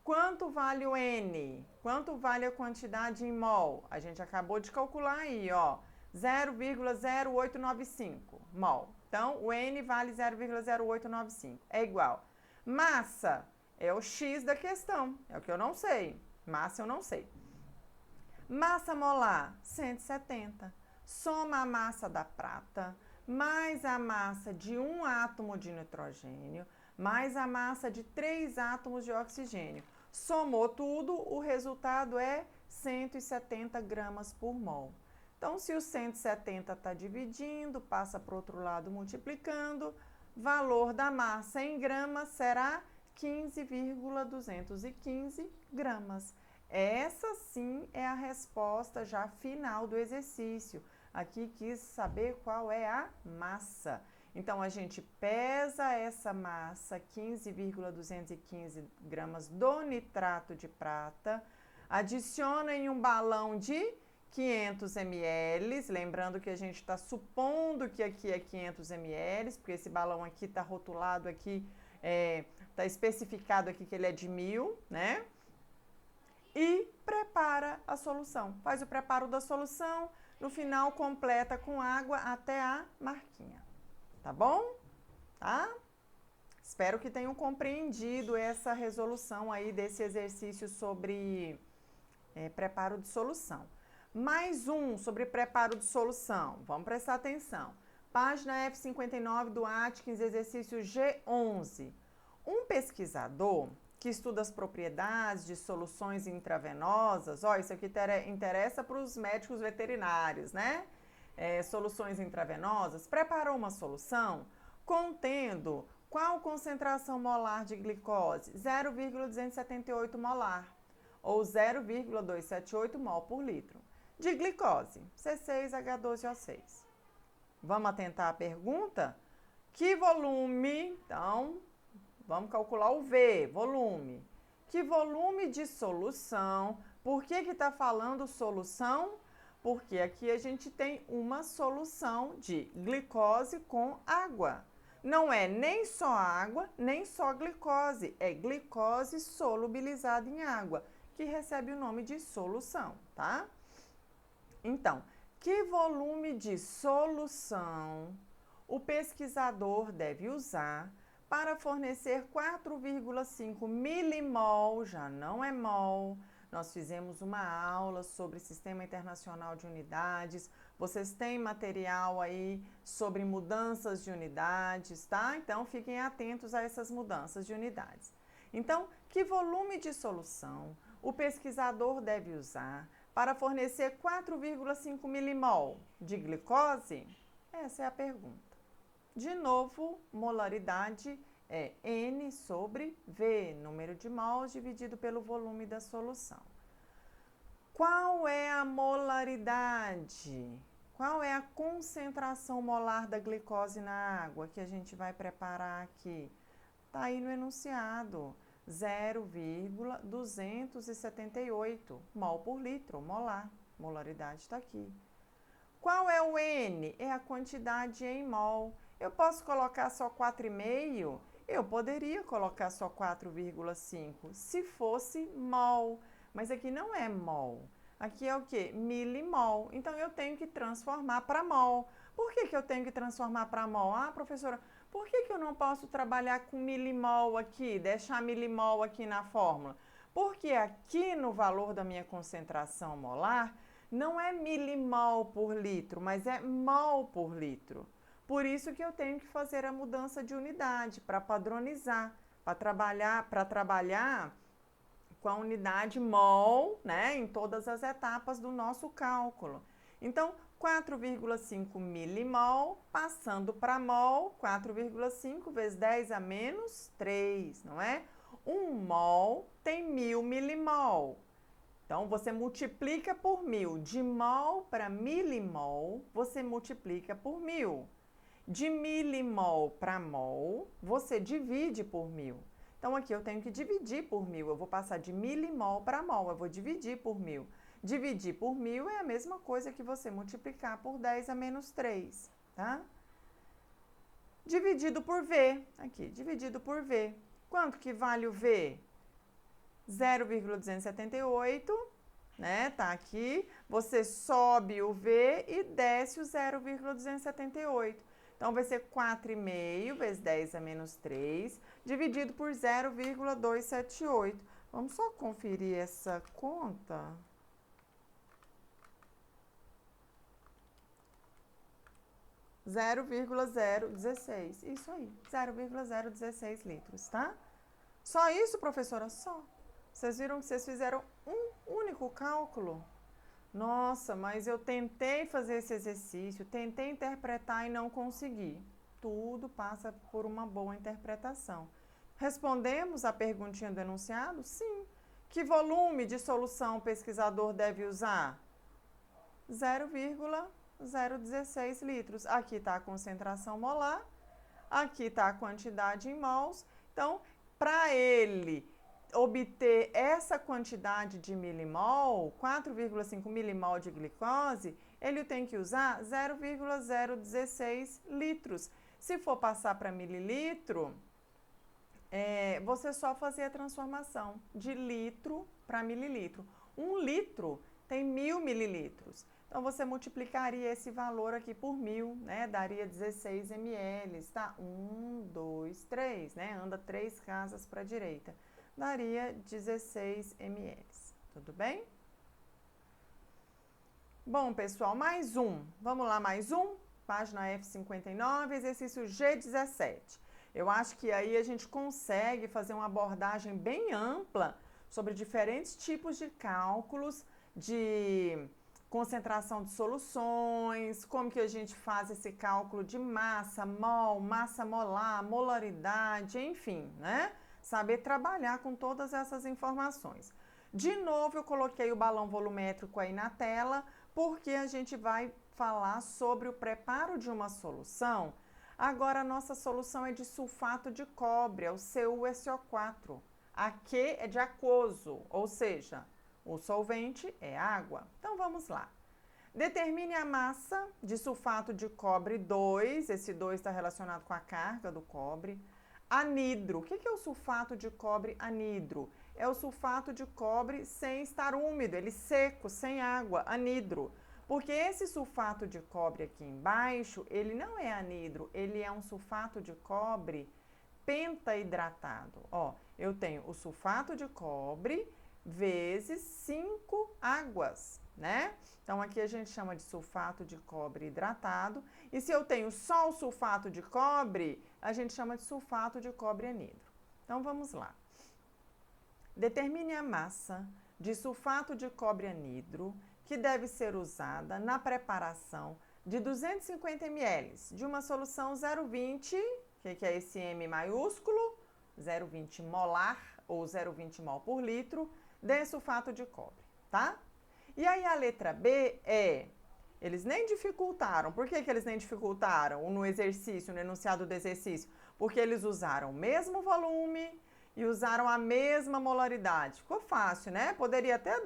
Quanto vale o N? Quanto vale a quantidade em mol? A gente acabou de calcular aí, ó, 0,0895 mol. Então, o N vale 0,0895. É igual. Massa é o X da questão. É o que eu não sei. Massa eu não sei. Massa molar, 170. Soma a massa da prata, mais a massa de um átomo de nitrogênio, mais a massa de 3 átomos de oxigênio. Somou tudo, o resultado é 170 gramas por mol. Então, se o 170 está dividindo, passa para o outro lado multiplicando, valor da massa em gramas será 15,215 gramas. Essa sim é a resposta já final do exercício. Aqui quis saber qual é a massa. Então, a gente pesa essa massa, 15,215 gramas do nitrato de prata, adiciona em um balão de 500 ml, lembrando que a gente está supondo que aqui é 500 ml, porque esse balão aqui está rotulado aqui, está especificado aqui que ele é de 1000, né? E prepara a solução. Faz o preparo da solução, no final completa com água até a marquinha. Tá bom? Tá? Espero que tenham compreendido essa resolução aí desse exercício sobre preparo de solução. Mais um sobre preparo de solução. Vamos prestar atenção. Página F59 do Atkins, exercício G11. Um pesquisador que estuda as propriedades de soluções intravenosas, ó, isso aqui interessa para os médicos veterinários, né? Soluções intravenosas, preparou uma solução contendo qual concentração molar de glicose? 0,278 molar, ou 0,278 mol por litro. De glicose, C6H12O6. Vamos atentar à pergunta? Que volume, então, vamos calcular o V, volume. Que volume de solução? Por que está falando solução? Porque aqui a gente tem uma solução de glicose com água. Não é nem só água, nem só glicose. É glicose solubilizada em água, que recebe o nome de solução, tá? Então, que volume de solução o pesquisador deve usar para fornecer 4,5 milimol, já não é mol. Nós fizemos uma aula sobre Sistema Internacional de Unidades. Vocês têm material aí sobre mudanças de unidades, tá? Então, fiquem atentos a essas mudanças de unidades. Então, que volume de solução o pesquisador deve usar para fornecer 4,5 milimol de glicose? Essa é a pergunta. De novo, molaridade é N sobre V, número de mols dividido pelo volume da solução. Qual é a molaridade? Qual é a concentração molar da glicose na água que a gente vai preparar aqui? Está aí no enunciado, 0,278 mol por litro, molar. Molaridade está aqui. Qual é o N? É a quantidade em mol. Eu posso colocar só 4,5? Eu poderia colocar só 4,5 se fosse mol, mas aqui não é mol. Aqui é o quê? Milimol. Então, eu tenho que transformar para mol. Por que eu tenho que transformar para mol? Ah, professora, por que eu não posso trabalhar com milimol aqui, deixar milimol aqui na fórmula? Porque aqui no valor da minha concentração molar, não é milimol por litro, mas é mol por litro. Por isso que eu tenho que fazer a mudança de unidade, para padronizar, para trabalhar com a unidade mol, né, em todas as etapas do nosso cálculo. Então, 4,5 milimol, passando para mol, 4,5 vezes 10 a menos 3, não é? 1 mol tem 1.000 milimol. Então, você multiplica por 1.000. De mol para milimol, você multiplica por 1.000. De milimol para mol, você divide por 1.000. Então, aqui eu tenho que dividir por 1.000. Eu vou passar de milimol para mol, eu vou dividir por 1.000. Dividir por 1.000 é a mesma coisa que você multiplicar por 10 a menos 3, tá? Dividido por V, aqui, dividido por V. Quanto que vale o V? 0,278, né? Tá aqui. Você sobe o V e desce o 0,278. Então, vai ser 4,5 vezes 10 a menos 3, dividido por 0,278. Vamos só conferir essa conta. Zero vírgula 016. Isso aí, 0,016 litros, tá? Só isso, professora? Só. Vocês viram que vocês fizeram um único cálculo? Nossa, mas eu tentei fazer esse exercício, tentei interpretar e não consegui. Tudo passa por uma boa interpretação. Respondemos a perguntinha do enunciado? Sim. Que volume de solução o pesquisador deve usar? 0,016 litros. Aqui está a concentração molar, aqui está a quantidade em mols. Então, para ele obter essa quantidade de milimol, 4,5 milimol de glicose, ele tem que usar 0,016 litros. Se for passar para mililitro, você só fazer a transformação de litro para mililitro. 1 litro tem 1.000 mililitros. Então, você multiplicaria esse valor aqui por 1.000, né? Daria 16 ml, tá? 1, 2, 3, né? Anda 3 casas para a direita. Daria 16 ml. Tudo bem? Bom, pessoal, mais um. Vamos lá, mais um. Página F59, exercício G17. Eu acho que aí a gente consegue fazer uma abordagem bem ampla sobre diferentes tipos de cálculos de concentração de soluções, como que a gente faz esse cálculo de massa, mol, massa molar, molaridade, enfim, né? Saber trabalhar com todas essas informações. De novo, eu coloquei o balão volumétrico aí na tela, porque a gente vai falar sobre o preparo de uma solução. Agora, a nossa solução é de sulfato de cobre, é o CuSO4. A Q é de aquoso, ou seja, o solvente é água. Então, vamos lá. Determine a massa de sulfato de cobre 2, esse 2 está relacionado com a carga do cobre. Anidro, o que é o sulfato de cobre anidro? É o sulfato de cobre sem estar úmido, ele seco, sem água, anidro. Porque esse sulfato de cobre aqui embaixo, ele não é anidro, ele é um sulfato de cobre pentahidratado. Ó, eu tenho o sulfato de cobre vezes 5 águas, né? Então, aqui a gente chama de sulfato de cobre hidratado. E se eu tenho só o sulfato de cobre, a gente chama de sulfato de cobre anidro. Então, vamos lá. Determine a massa de sulfato de cobre anidro que deve ser usada na preparação de 250 ml de uma solução 0,20, que é esse M maiúsculo, 0,20 molar ou 0,20 mol por litro, de sulfato de cobre, tá? E aí a letra B é, eles nem dificultaram. Por que eles nem dificultaram no exercício, no enunciado do exercício? Porque eles usaram o mesmo volume e usaram a mesma molaridade. Ficou fácil, né? Poderia até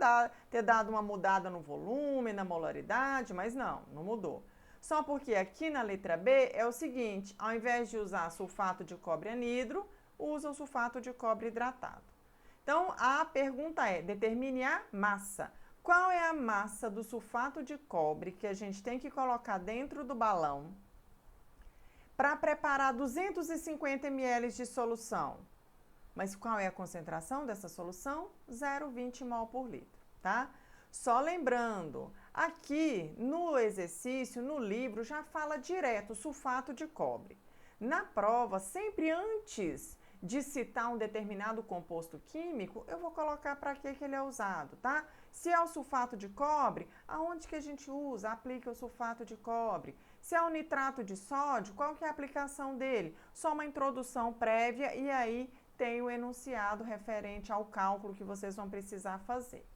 ter dado uma mudada no volume, na molaridade, mas não mudou. Só porque aqui na letra B é o seguinte, ao invés de usar sulfato de cobre anidro, usa o sulfato de cobre hidratado. Então, a pergunta é, determine a massa. Qual é a massa do sulfato de cobre que a gente tem que colocar dentro do balão para preparar 250 ml de solução? Mas qual é a concentração dessa solução? 0,20 mol por litro, tá? Só lembrando, aqui no exercício, no livro, já fala direto sulfato de cobre. Na prova, sempre antes de citar um determinado composto químico, eu vou colocar para que ele é usado, tá? Se é o sulfato de cobre, aonde que a gente usa? Aplica o sulfato de cobre. Se é o nitrato de sódio, qual que é a aplicação dele? Só uma introdução prévia e aí tem o enunciado referente ao cálculo que vocês vão precisar fazer.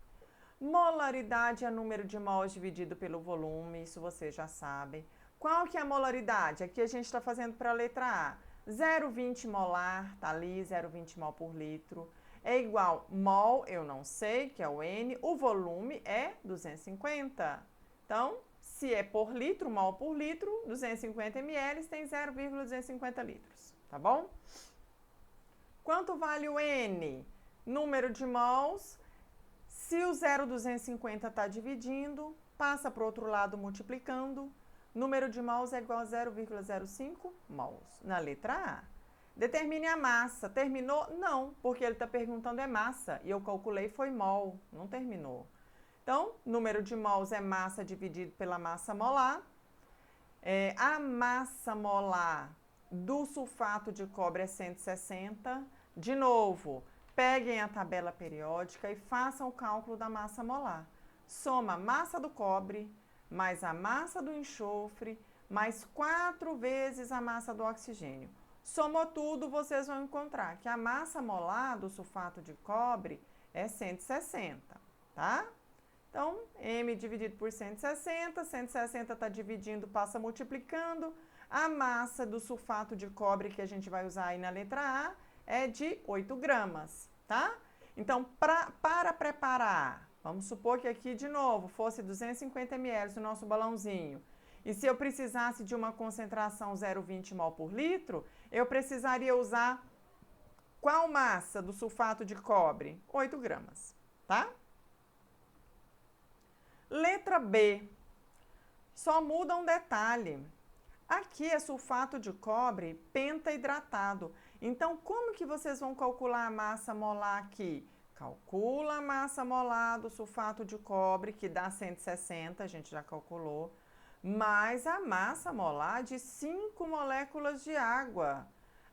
Molaridade é número de mols dividido pelo volume, isso vocês já sabem. Qual que é a molaridade? Aqui a gente está fazendo para a letra A. 0,20 molar, tá ali, 0,20 mol por litro. É igual mol, eu não sei, que é o N, o volume é 250. Então, se é por litro, mol por litro, 250 ml tem 0,250 litros, tá bom? Quanto vale o N? Número de mols. Se o 0,250 está dividindo, passa para o outro lado multiplicando. Número de mols é igual a 0,05 mols. Na letra A. Determine a massa. Terminou? Não, porque ele está perguntando é massa. E eu calculei foi mol, não terminou. Então, número de mols é massa dividido pela massa molar. A massa molar do sulfato de cobre é 160. De novo, peguem a tabela periódica e façam o cálculo da massa molar. Soma a massa do cobre, mais a massa do enxofre, mais 4 vezes a massa do oxigênio. Somou tudo, vocês vão encontrar que a massa molar do sulfato de cobre é 160, tá? Então, M dividido por 160, 160 está dividindo, passa multiplicando. A massa do sulfato de cobre que a gente vai usar aí na letra A é de 8 gramas, tá? Então, para preparar, vamos supor que aqui, de novo, fosse 250 ml o nosso balãozinho. E se eu precisasse de uma concentração 0,20 mol por litro, eu precisaria usar qual massa do sulfato de cobre? 8 gramas, tá? Letra B. Só muda um detalhe. Aqui é sulfato de cobre pentahidratado. Então, como que vocês vão calcular a massa molar aqui? Calcula a massa molar do sulfato de cobre, que dá 160, a gente já calculou, mais a massa molar de 5 moléculas de água.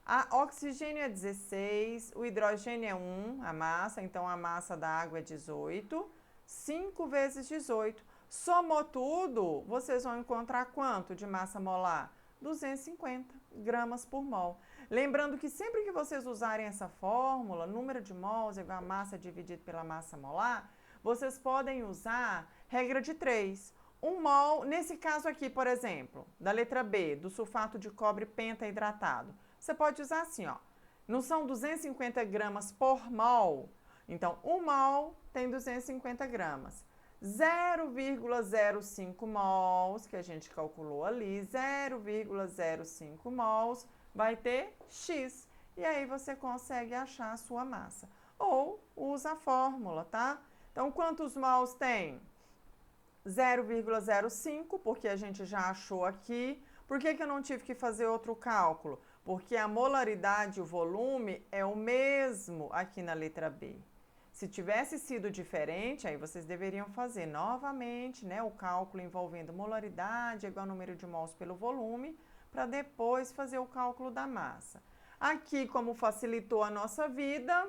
A oxigênio é 16, o hidrogênio é 1, a massa, então a massa da água é 18, 5 vezes 18. Somou tudo, vocês vão encontrar quanto de massa molar? 250 gramas por mol. Lembrando que sempre que vocês usarem essa fórmula, número de mols igual a massa dividido pela massa molar, vocês podem usar regra de 3. 1 mol, nesse caso aqui, por exemplo, da letra B, do sulfato de cobre pentahidratado, você pode usar assim, ó. Não são 250 gramas por mol? Então, 1 mol tem 250 gramas. 0,05 mols, que a gente calculou ali, 0,05 mols, vai ter X. E aí você consegue achar a sua massa. Ou usa a fórmula, tá? Então, quantos mols tem? 0,05, porque a gente já achou aqui. Por que eu não tive que fazer outro cálculo? Porque a molaridade e o volume é o mesmo aqui na letra B. Se tivesse sido diferente, aí vocês deveriam fazer novamente, né, o cálculo envolvendo molaridade igual ao número de mols pelo volume, para depois fazer o cálculo da massa. Aqui, como facilitou a nossa vida,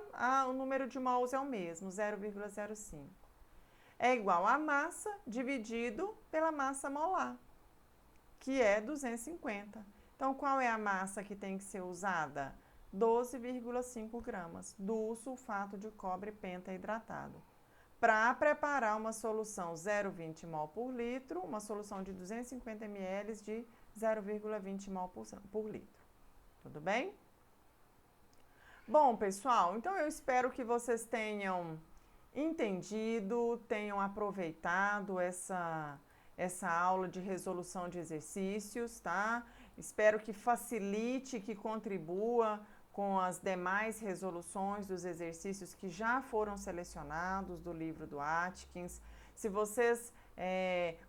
o número de mols é o mesmo, 0,05. É igual a massa dividido pela massa molar, que é 250. Então, qual é a massa que tem que ser usada? 12,5 gramas do sulfato de cobre pentaidratado. Para preparar uma solução 0,20 mol por litro, uma solução de 250 ml de 0,20 mol por litro. Tudo bem? Bom, pessoal, então eu espero que vocês tenham entendido, tenham aproveitado essa aula de resolução de exercícios, tá? Espero que facilite, que contribua com as demais resoluções dos exercícios que já foram selecionados do livro do Atkins. Se vocês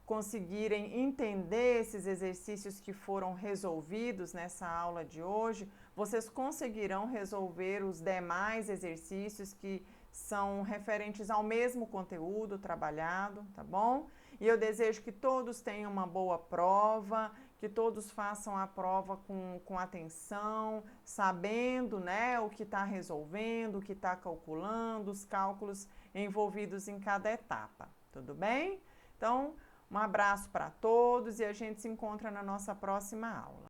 conseguirem entender esses exercícios que foram resolvidos nessa aula de hoje, vocês conseguirão resolver os demais exercícios que são referentes ao mesmo conteúdo trabalhado, tá bom? E eu desejo que todos tenham uma boa prova, que todos façam a prova com atenção, sabendo, né, o que está resolvendo, o que está calculando, os cálculos envolvidos em cada etapa, tudo bem? Então, um abraço para todos e a gente se encontra na nossa próxima aula.